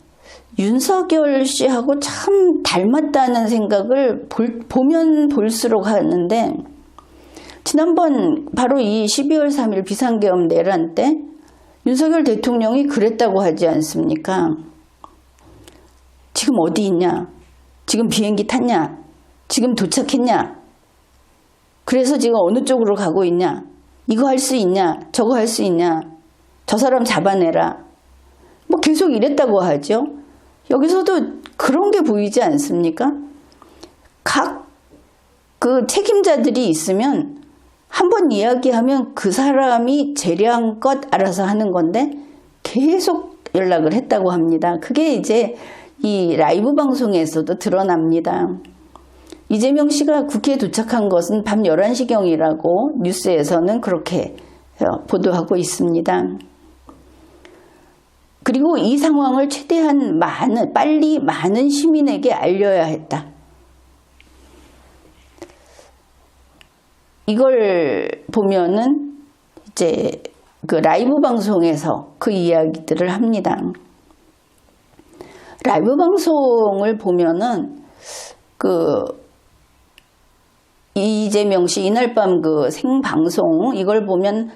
윤석열 씨하고 참 닮았다는 생각을 보면 볼수록 하는데, 지난번 바로 이 12월 3일 비상계엄 내란 때 윤석열 대통령이 그랬다고 하지 않습니까? 지금 어디 있냐? 지금 비행기 탔냐? 지금 도착했냐? 그래서 지금 어느 쪽으로 가고 있냐? 이거 할 수 있냐? 저거 할 수 있냐? 저 사람 잡아내라. 뭐 계속 이랬다고 하죠. 여기서도 그런 게 보이지 않습니까? 각 그 책임자들이 있으면 한번 이야기하면 그 사람이 재량껏 알아서 하는 건데 계속 연락을 했다고 합니다. 그게 이제 이 라이브 방송에서도 드러납니다. 이재명 씨가 국회에 도착한 것은 밤 11시경이라고 뉴스에서는 그렇게 보도하고 있습니다. 그리고 이 상황을 최대한 빨리 많은 시민에게 알려야 했다. 이걸 보면은 이제 그 라이브 방송에서 그 이야기들을 합니다. 라이브 방송을 보면은 이재명 씨 이날 밤 그 생방송 이걸 보면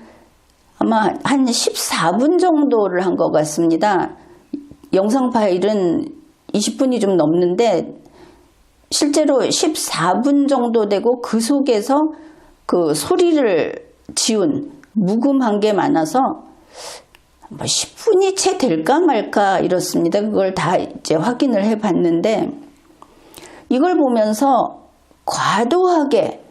아마 한 14분 정도를 한 것 같습니다. 영상 파일은 20분이 좀 넘는데 실제로 14분 정도 되고 그 속에서 그 소리를 지운 묵음한 게 많아서 뭐 10분이 채 될까 말까 이렇습니다. 그걸 다 이제 확인을 해 봤는데 이걸 보면서 과도하게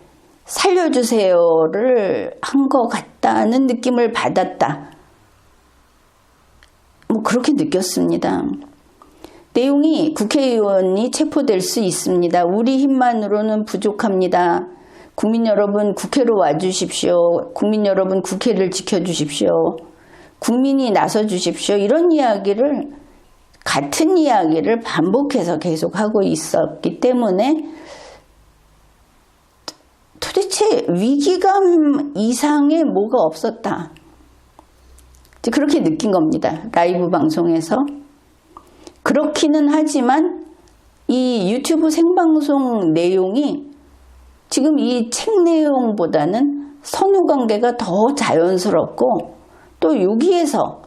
살려주세요를 한 것 같다는 느낌을 받았다. 뭐 그렇게 느꼈습니다. 내용이 국회의원이 체포될 수 있습니다. 우리 힘만으로는 부족합니다. 국민 여러분 국회로 와주십시오. 국민 여러분 국회를 지켜주십시오. 국민이 나서주십시오. 이런 이야기를 같은 이야기를 반복해서 계속하고 있었기 때문에 도대체 위기감 이상의 뭐가 없었다. 그렇게 느낀 겁니다. 라이브 방송에서. 그렇기는 하지만 이 유튜브 생방송 내용이 지금 이 책 내용보다는 선후관계가 더 자연스럽고 또 여기에서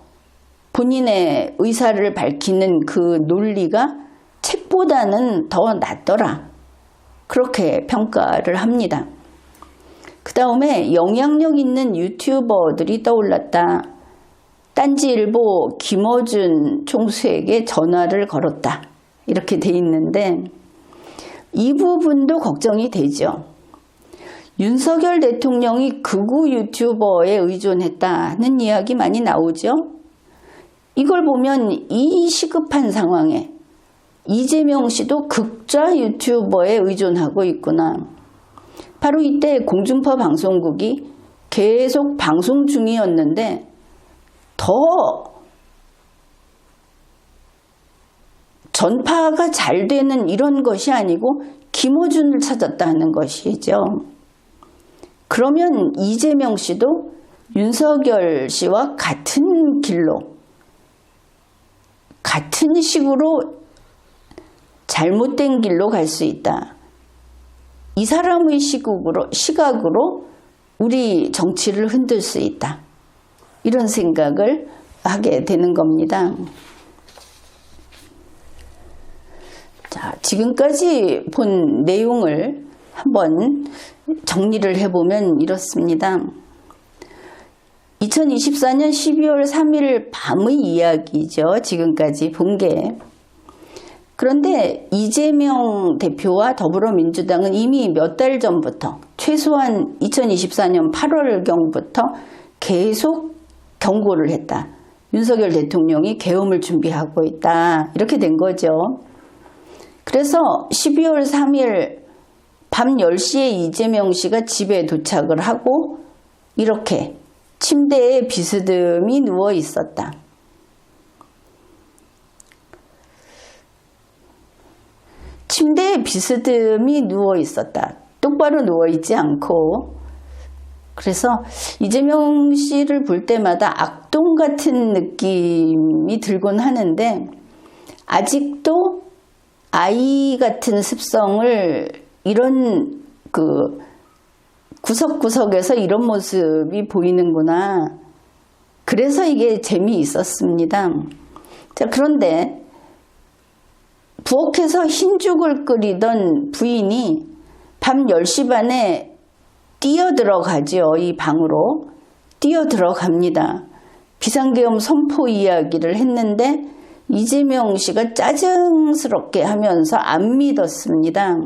본인의 의사를 밝히는 그 논리가 책보다는 더 낫더라. 그렇게 평가를 합니다. 그 다음에 영향력 있는 유튜버들이 떠올랐다. 딴지일보 김어준 총수에게 전화를 걸었다. 이렇게 돼 있는데 이 부분도 걱정이 되죠. 윤석열 대통령이 극우 유튜버에 의존했다는 이야기 많이 나오죠. 이걸 보면 이 시급한 상황에 이재명 씨도 극좌 유튜버에 의존하고 있구나. 바로 이때 공중파 방송국이 계속 방송 중이었는데 더 전파가 잘 되는 이런 것이 아니고 김어준을 찾았다는 것이죠. 그러면 이재명 씨도 윤석열 씨와 같은 길로 같은 식으로 잘못된 길로 갈 수 있다. 이 사람의 시각으로 우리 정치를 흔들 수 있다. 이런 생각을 하게 되는 겁니다. 자, 지금까지 본 내용을 한번 정리를 해보면 이렇습니다. 2024년 12월 3일 밤의 이야기죠. 지금까지 본 게. 그런데 이재명 대표와 더불어민주당은 이미 몇 달 전부터 최소한 2024년 8월경부터 계속 경고를 했다. 윤석열 대통령이 계엄을 준비하고 있다. 이렇게 된 거죠. 그래서 12월 3일 밤 10시에 이재명 씨가 집에 도착을 하고 이렇게 침대에 비스듬히 누워 있었다. 침대에 비스듬히 누워 있었다. 똑바로 누워 있지 않고. 그래서 이재명 씨를 볼 때마다 악동 같은 느낌이 들곤 하는데 아직도 아이 같은 습성을 이런 구석구석에서 이런 모습이 보이는구나. 그래서 이게 재미있었습니다. 자, 그런데 부엌에서 흰죽을 끓이던 부인이 밤 10시 반에 뛰어들어가죠. 이 방으로 뛰어들어갑니다. 비상계엄 선포 이야기를 했는데 이재명 씨가 짜증스럽게 하면서 안 믿었습니다.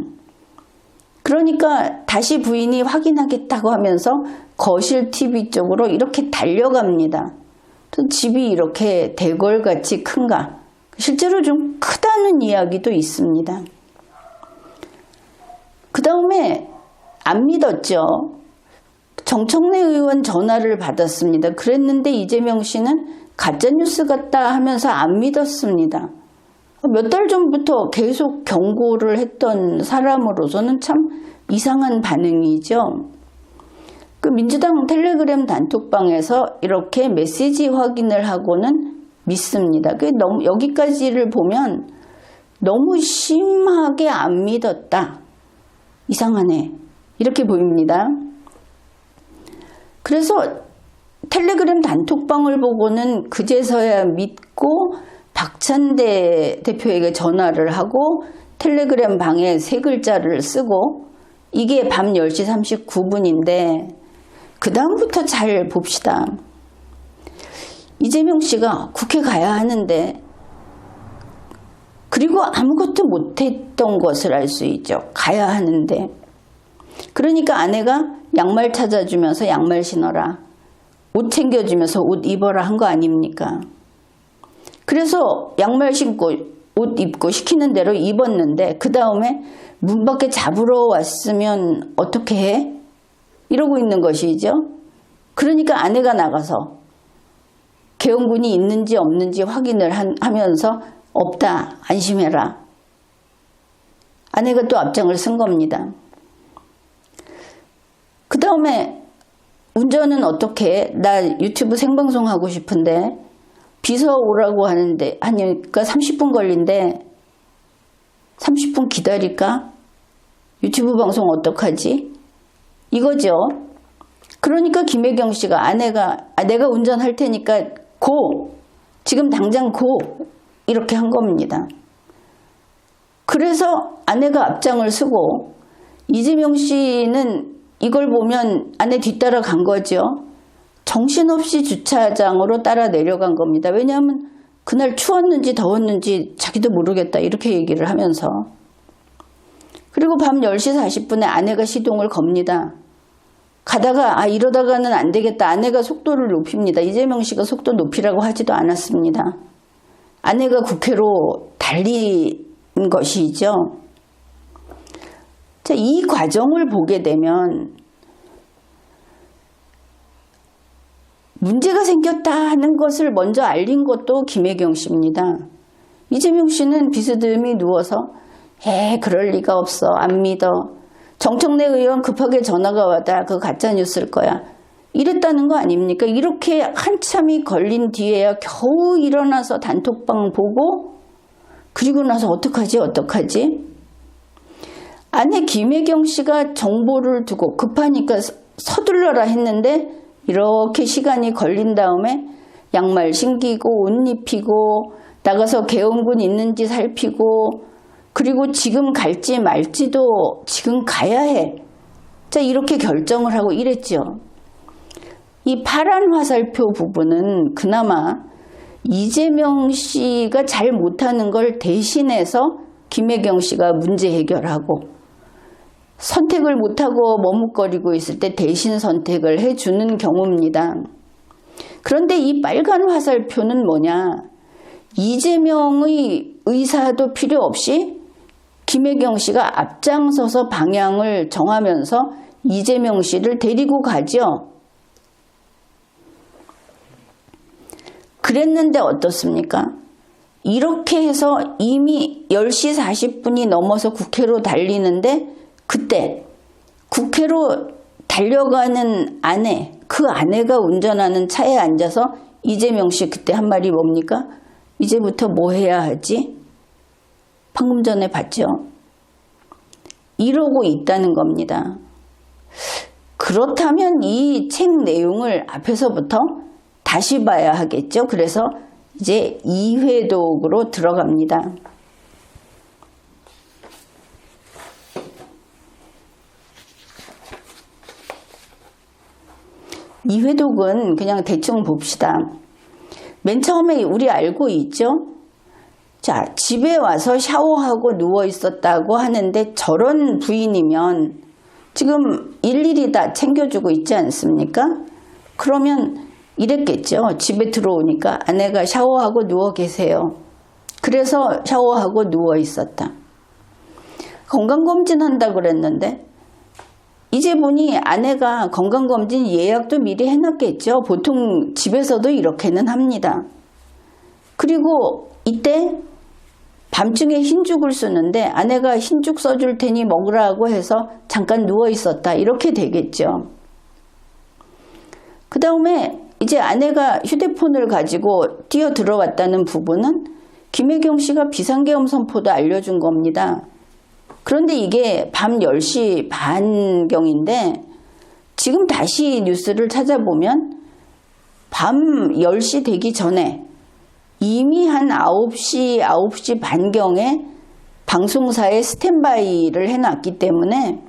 그러니까 다시 부인이 확인하겠다고 하면서 거실 TV 쪽으로 이렇게 달려갑니다. 집이 이렇게 대궐같이 큰가? 실제로 좀 크다는 이야기도 있습니다. 그 다음에 안 믿었죠. 정청래 의원 전화를 받았습니다. 그랬는데 이재명 씨는 가짜뉴스 같다 하면서 안 믿었습니다. 몇 달 전부터 계속 경고를 했던 사람으로서는 참 이상한 반응이죠. 그 민주당 텔레그램 단톡방에서 이렇게 메시지 확인을 하고는 믿습니다. 여기까지를 보면 너무 심하게 안 믿었다. 이상하네. 이렇게 보입니다. 그래서 텔레그램 단톡방을 보고는 그제서야 믿고 박찬대 대표에게 전화를 하고 텔레그램 방에 3글자를 쓰고 이게 밤 10시 39분인데 그 다음부터 잘 봅시다. 이재명 씨가 국회 가야 하는데 그리고 아무것도 못했던 것을 알 수 있죠. 가야 하는데. 그러니까 아내가 양말 찾아주면서 양말 신어라. 옷 챙겨주면서 옷 입어라 한 거 아닙니까? 그래서 양말 신고 옷 입고 시키는 대로 입었는데 그 다음에 문 밖에 잡으러 왔으면 어떻게 해? 이러고 있는 것이죠. 그러니까 아내가 나가서 계엄군이 있는지 없는지 확인을 하면서 없다, 안심해라. 아내가 또 앞장을 쓴 겁니다. 그 다음에 운전은 어떻게 해? 나 유튜브 생방송 하고 싶은데 비서 오라고 하니까 30분 걸린대. 30분 기다릴까? 유튜브 방송 어떡하지? 이거죠. 그러니까 김혜경 씨가 내가 운전할 테니까 고! 지금 당장 고! 이렇게 한 겁니다. 그래서 아내가 앞장을 쓰고 이재명 씨는 이걸 보면 아내 뒤따라 간 거죠. 정신없이 주차장으로 따라 내려간 겁니다. 왜냐하면 그날 추웠는지 더웠는지 자기도 모르겠다 이렇게 얘기를 하면서. 그리고 밤 10시 40분에 아내가 시동을 겁니다. 가다가 이러다가는 안 되겠다. 아내가 속도를 높입니다. 이재명 씨가 속도 높이라고 하지도 않았습니다. 아내가 국회로 달린 것이죠. 자, 이 과정을 보게 되면 문제가 생겼다 하는 것을 먼저 알린 것도 김혜경 씨입니다. 이재명 씨는 비스듬히 누워서 그럴 리가 없어. 안 믿어. 정청래 의원 급하게 전화가 와다. 그거 가짜뉴스일 거야. 이랬다는 거 아닙니까? 이렇게 한참이 걸린 뒤에야 겨우 일어나서 단톡방 보고 그리고 나서 어떡하지? 아내 김혜경 씨가 정보를 두고 급하니까 서둘러라 했는데 이렇게 시간이 걸린 다음에 양말 신기고 옷 입히고 나가서 계엄군 있는지 살피고 그리고 지금 갈지 말지도 지금 가야 해. 자, 이렇게 결정을 하고 이랬죠. 이 파란 화살표 부분은 그나마 이재명 씨가 잘 못하는 걸 대신해서 김혜경 씨가 문제 해결하고 선택을 못하고 머뭇거리고 있을 때 대신 선택을 해주는 경우입니다. 그런데 이 빨간 화살표는 뭐냐? 이재명의 의사도 필요 없이 김혜경 씨가 앞장서서 방향을 정하면서 이재명 씨를 데리고 가죠. 그랬는데 어떻습니까? 이렇게 해서 이미 10시 40분이 넘어서 국회로 달리는데 그때 국회로 달려가는 아내, 그 아내가 운전하는 차에 앉아서 이재명 씨 그때 한 말이 뭡니까? 이제부터 뭐 해야 하지? 방금 전에 봤죠? 이러고 있다는 겁니다. 그렇다면 이 책 내용을 앞에서부터 다시 봐야 하겠죠. 그래서 이제 이회독으로 들어갑니다. 이회독은 그냥 대충 봅시다. 맨 처음에 우리 알고 있죠? 자, 집에 와서 샤워하고 누워 있었다고 하는데 저런 부인이면 지금 일일이 다 챙겨주고 있지 않습니까? 그러면 이랬겠죠. 집에 들어오니까 아내가 샤워하고 누워 계세요. 그래서 샤워하고 누워 있었다. 건강검진 한다고 그랬는데 이제 보니 아내가 건강검진 예약도 미리 해놨겠죠. 보통 집에서도 이렇게는 합니다. 그리고 이때 밤중에 흰죽을 쓰는데 아내가 흰죽 써줄 테니 먹으라고 해서 잠깐 누워 있었다. 이렇게 되겠죠. 그 다음에 이제 아내가 휴대폰을 가지고 뛰어 들어왔다는 부분은 김혜경 씨가 비상계엄 선포도 알려준 겁니다. 그런데 이게 밤 10시 반경인데 지금 다시 뉴스를 찾아보면 밤 10시 되기 전에 이미 한 9시 반경에 방송사에 스탠바이를 해놨기 때문에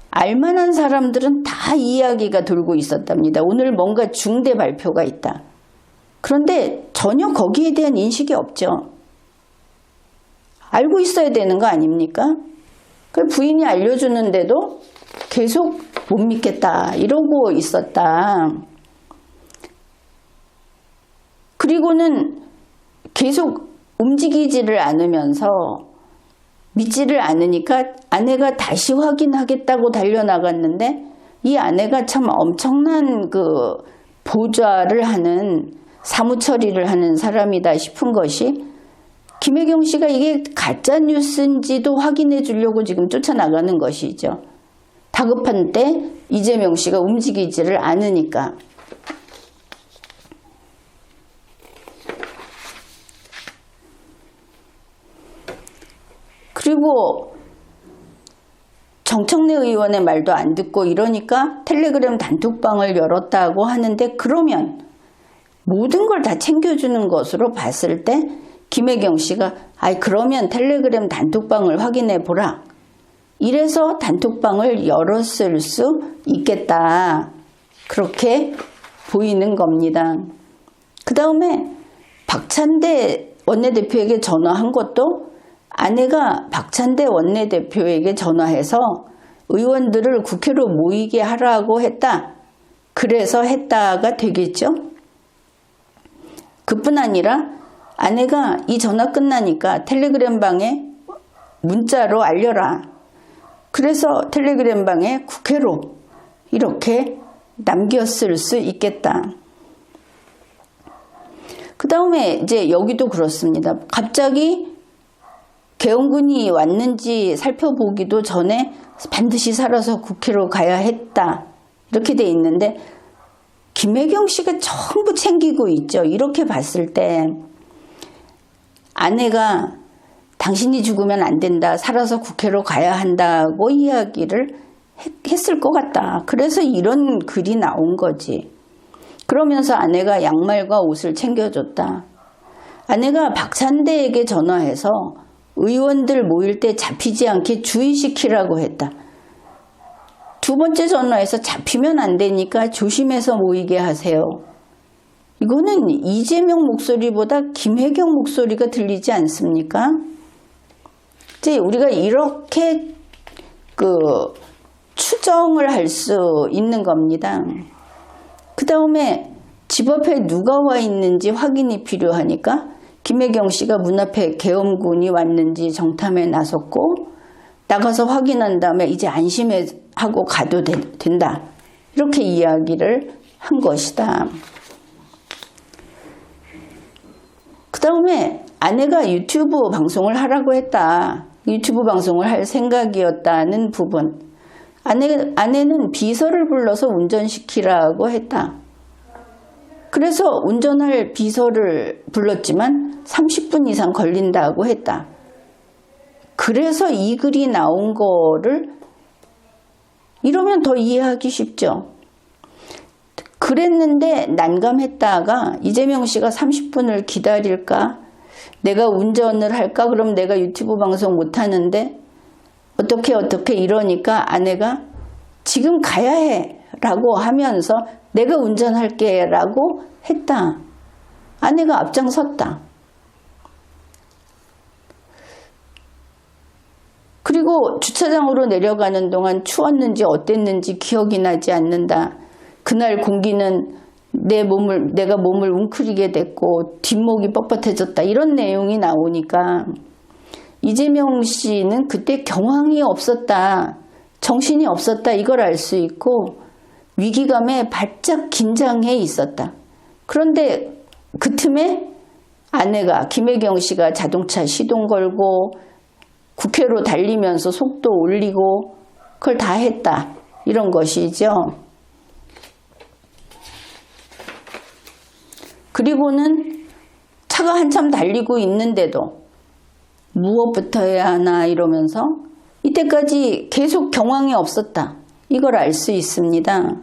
알만한 사람들은 다 이야기가 돌고 있었답니다. 오늘 뭔가 중대 발표가 있다. 그런데 전혀 거기에 대한 인식이 없죠. 알고 있어야 되는 거 아닙니까? 그 부인이 알려주는데도 계속 못 믿겠다 이러고 있었다. 그리고는 계속 움직이지를 않으면서 믿지를 않으니까 아내가 다시 확인하겠다고 달려나갔는데 이 아내가 참 엄청난 그 보좌를 하는 사무처리를 하는 사람이다 싶은 것이 김혜경 씨가 이게 가짜 뉴스인지도 확인해 주려고 지금 쫓아나가는 것이죠. 다급한 때 이재명 씨가 움직이지를 않으니까. 그리고 정청래 의원의 말도 안 듣고 이러니까 텔레그램 단톡방을 열었다고 하는데 그러면 모든 걸 다 챙겨주는 것으로 봤을 때 김혜경 씨가 아이 그러면 텔레그램 단톡방을 확인해 보라. 이래서 단톡방을 열었을 수 있겠다. 그렇게 보이는 겁니다. 그 다음에 박찬대 원내대표에게 전화한 것도 아내가 박찬대 원내대표에게 전화해서 의원들을 국회로 모이게 하라고 했다. 그래서 했다가 되겠죠. 그뿐 아니라 아내가 이 전화 끝나니까 텔레그램 방에 문자로 알려라. 그래서 텔레그램 방에 국회로 이렇게 남겼을 수 있겠다. 그 다음에 이제 여기도 그렇습니다. 갑자기 계엄군이 왔는지 살펴보기도 전에 반드시 살아서 국회로 가야 했다. 이렇게 돼 있는데 김혜경 씨가 전부 챙기고 있죠. 이렇게 봤을 때 아내가 당신이 죽으면 안 된다. 살아서 국회로 가야 한다고 이야기를 했을 것 같다. 그래서 이런 글이 나온 거지. 그러면서 아내가 양말과 옷을 챙겨줬다. 아내가 박찬대에게 전화해서 의원들 모일 때 잡히지 않게 주의시키라고 했다. 두 번째 전화해서 잡히면 안 되니까 조심해서 모이게 하세요. 이거는 이재명 목소리보다 김혜경 목소리가 들리지 않습니까? 이제 우리가 이렇게 추정을 할 수 있는 겁니다. 그 다음에 집 앞에 누가 와 있는지 확인이 필요하니까 김혜경 씨가 문 앞에 계엄군이 왔는지 정탐에 나섰고 나가서 확인한 다음에 이제 안심하고 가도 된다. 이렇게 이야기를 한 것이다. 그 다음에 아내가 유튜브 방송을 하라고 했다. 유튜브 방송을 할 생각이었다는 부분. 아내는 비서를 불러서 운전시키라고 했다. 그래서 운전할 비서를 불렀지만 30분 이상 걸린다고 했다. 그래서 이 글이 나온 거를 이러면 더 이해하기 쉽죠. 그랬는데 난감했다가 이재명 씨가 30분을 기다릴까? 내가 운전을 할까? 그럼 내가 유튜브 방송 못하는데 어떻게 이러니까 아내가 지금 가야 해 라고 하면서 내가 운전할게 라고 했다. 아내가 앞장섰다. 그리고 주차장으로 내려가는 동안 추웠는지 어땠는지 기억이 나지 않는다. 그날 공기는 내가 몸을 웅크리게 됐고 뒷목이 뻣뻣해졌다. 이런 내용이 나오니까 이재명 씨는 그때 경황이 없었다. 정신이 없었다. 이걸 알 수 있고 위기감에 바짝 긴장해 있었다. 그런데 그 틈에 아내가 김혜경 씨가 자동차 시동 걸고 국회로 달리면서 속도 올리고 그걸 다 했다. 이런 것이죠. 그리고는 차가 한참 달리고 있는데도 무엇부터 해야 하나 이러면서 이때까지 계속 경황이 없었다. 이걸 알 수 있습니다.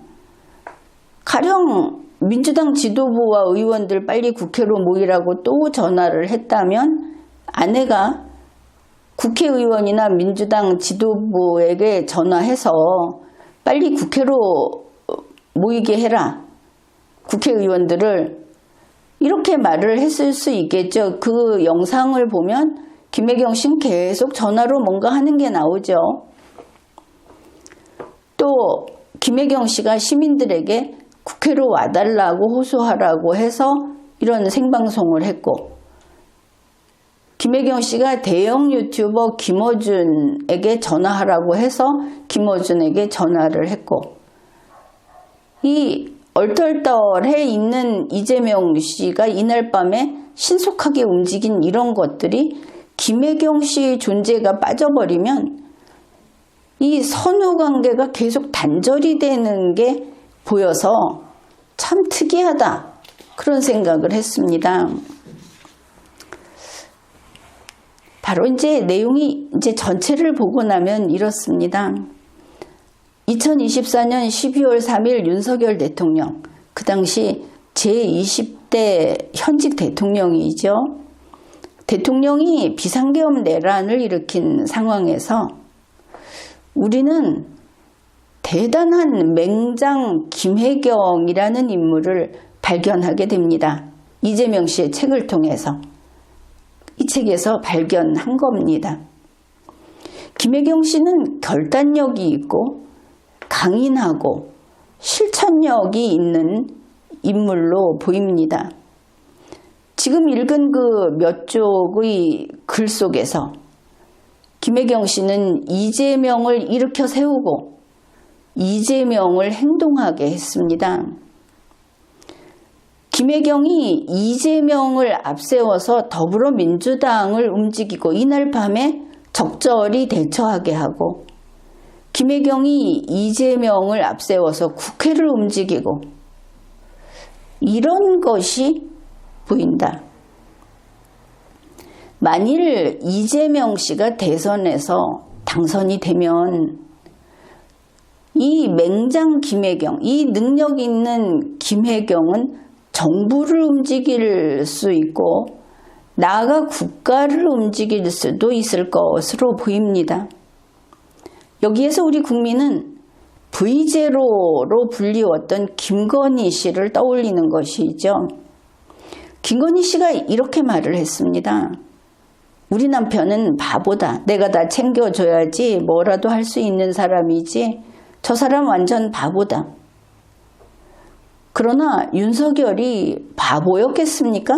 가령 민주당 지도부와 의원들 빨리 국회로 모이라고 또 전화를 했다면 아내가 국회의원이나 민주당 지도부에게 전화해서 빨리 국회로 모이게 해라. 국회의원들을 이렇게 말을 했을 수 있겠죠. 그 영상을 보면 김혜경 씨는 계속 전화로 뭔가 하는 게 나오죠. 또 김혜경 씨가 시민들에게 국회로 와달라고 호소하라고 해서 이런 생방송을 했고 김혜경 씨가 대형 유튜버 김어준에게 전화하라고 해서 김어준에게 전화를 했고, 이 얼떨떨해 있는 이재명 씨가 이날 밤에 신속하게 움직인 이런 것들이 김혜경 씨의 존재가 빠져버리면 이 선후 관계가 계속 단절이 되는 게 보여서 참 특이하다, 그런 생각을 했습니다. 바로 이제 내용이 이제 전체를 보고 나면 이렇습니다. 2024년 12월 3일 윤석열 대통령, 그 당시 제20대 현직 대통령이죠. 대통령이 비상계엄 내란을 일으킨 상황에서 우리는 대단한 맹장 김혜경이라는 인물을 발견하게 됩니다. 이재명 씨의 책을 통해서. 이 책에서 발견한 겁니다. 김혜경 씨는 결단력이 있고 강인하고 실천력이 있는 인물로 보입니다. 지금 읽은 그 몇 쪽의 글 속에서 김혜경 씨는 이재명을 일으켜 세우고 이재명을 행동하게 했습니다. 김혜경이 이재명을 앞세워서 더불어민주당을 움직이고 이날 밤에 적절히 대처하게 하고, 김혜경이 이재명을 앞세워서 국회를 움직이고, 이런 것이 보인다. 만일 이재명 씨가 대선에서 당선이 되면 이 맹장 김혜경, 이 능력 있는 김혜경은 정부를 움직일 수 있고 나아가 국가를 움직일 수도 있을 것으로 보입니다. 여기에서 우리 국민은 V제로로 불리웠던 김건희 씨를 떠올리는 것이죠. 김건희 씨가 이렇게 말을 했습니다. 우리 남편은 바보다. 내가 다 챙겨줘야지 뭐라도 할 수 있는 사람이지 저 사람 완전 바보다. 그러나 윤석열이 바보였겠습니까?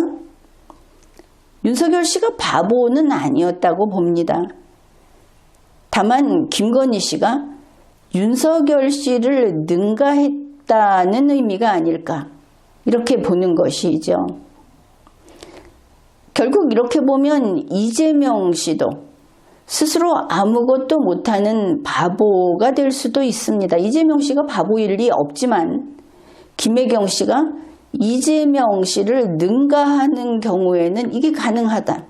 윤석열 씨가 바보는 아니었다고 봅니다. 다만 김건희 씨가 윤석열 씨를 능가했다는 의미가 아닐까, 이렇게 보는 것이죠. 결국 이렇게 보면 이재명 씨도 스스로 아무것도 못하는 바보가 될 수도 있습니다. 이재명 씨가 바보일 리 없지만 김혜경 씨가 이재명 씨를 능가하는 경우에는 이게 가능하다.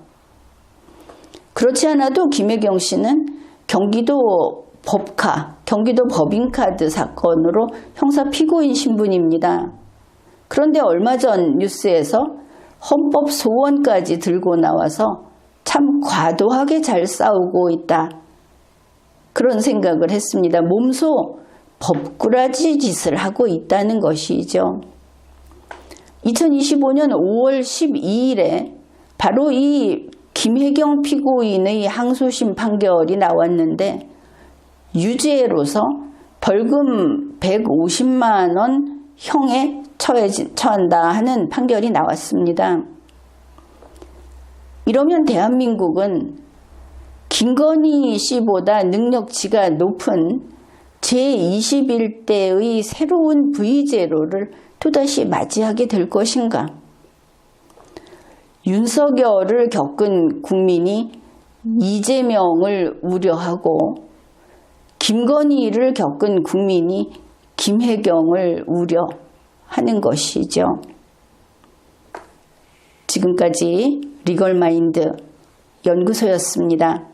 그렇지 않아도 김혜경 씨는 경기도 법인카드 사건으로 형사 피고인 신분입니다. 그런데 얼마 전 뉴스에서 헌법 소원까지 들고 나와서 참 과도하게 잘 싸우고 있다, 그런 생각을 했습니다. 몸소 법꾸라지 짓을 하고 있다는 것이죠. 2025년 5월 12일에 바로 이 김혜경 피고인의 항소심 판결이 나왔는데 유죄로서 벌금 150만 원 형에 처한다 하는 판결이 나왔습니다. 이러면 대한민국은 김건희 씨보다 능력치가 높은 제21대의 새로운 V제로를 또다시 맞이하게 될 것인가? 윤석열을 겪은 국민이 이재명을 우려하고 김건희를 겪은 국민이 김혜경을 우려하는 것이죠. 지금까지 리걸마인드 연구소였습니다.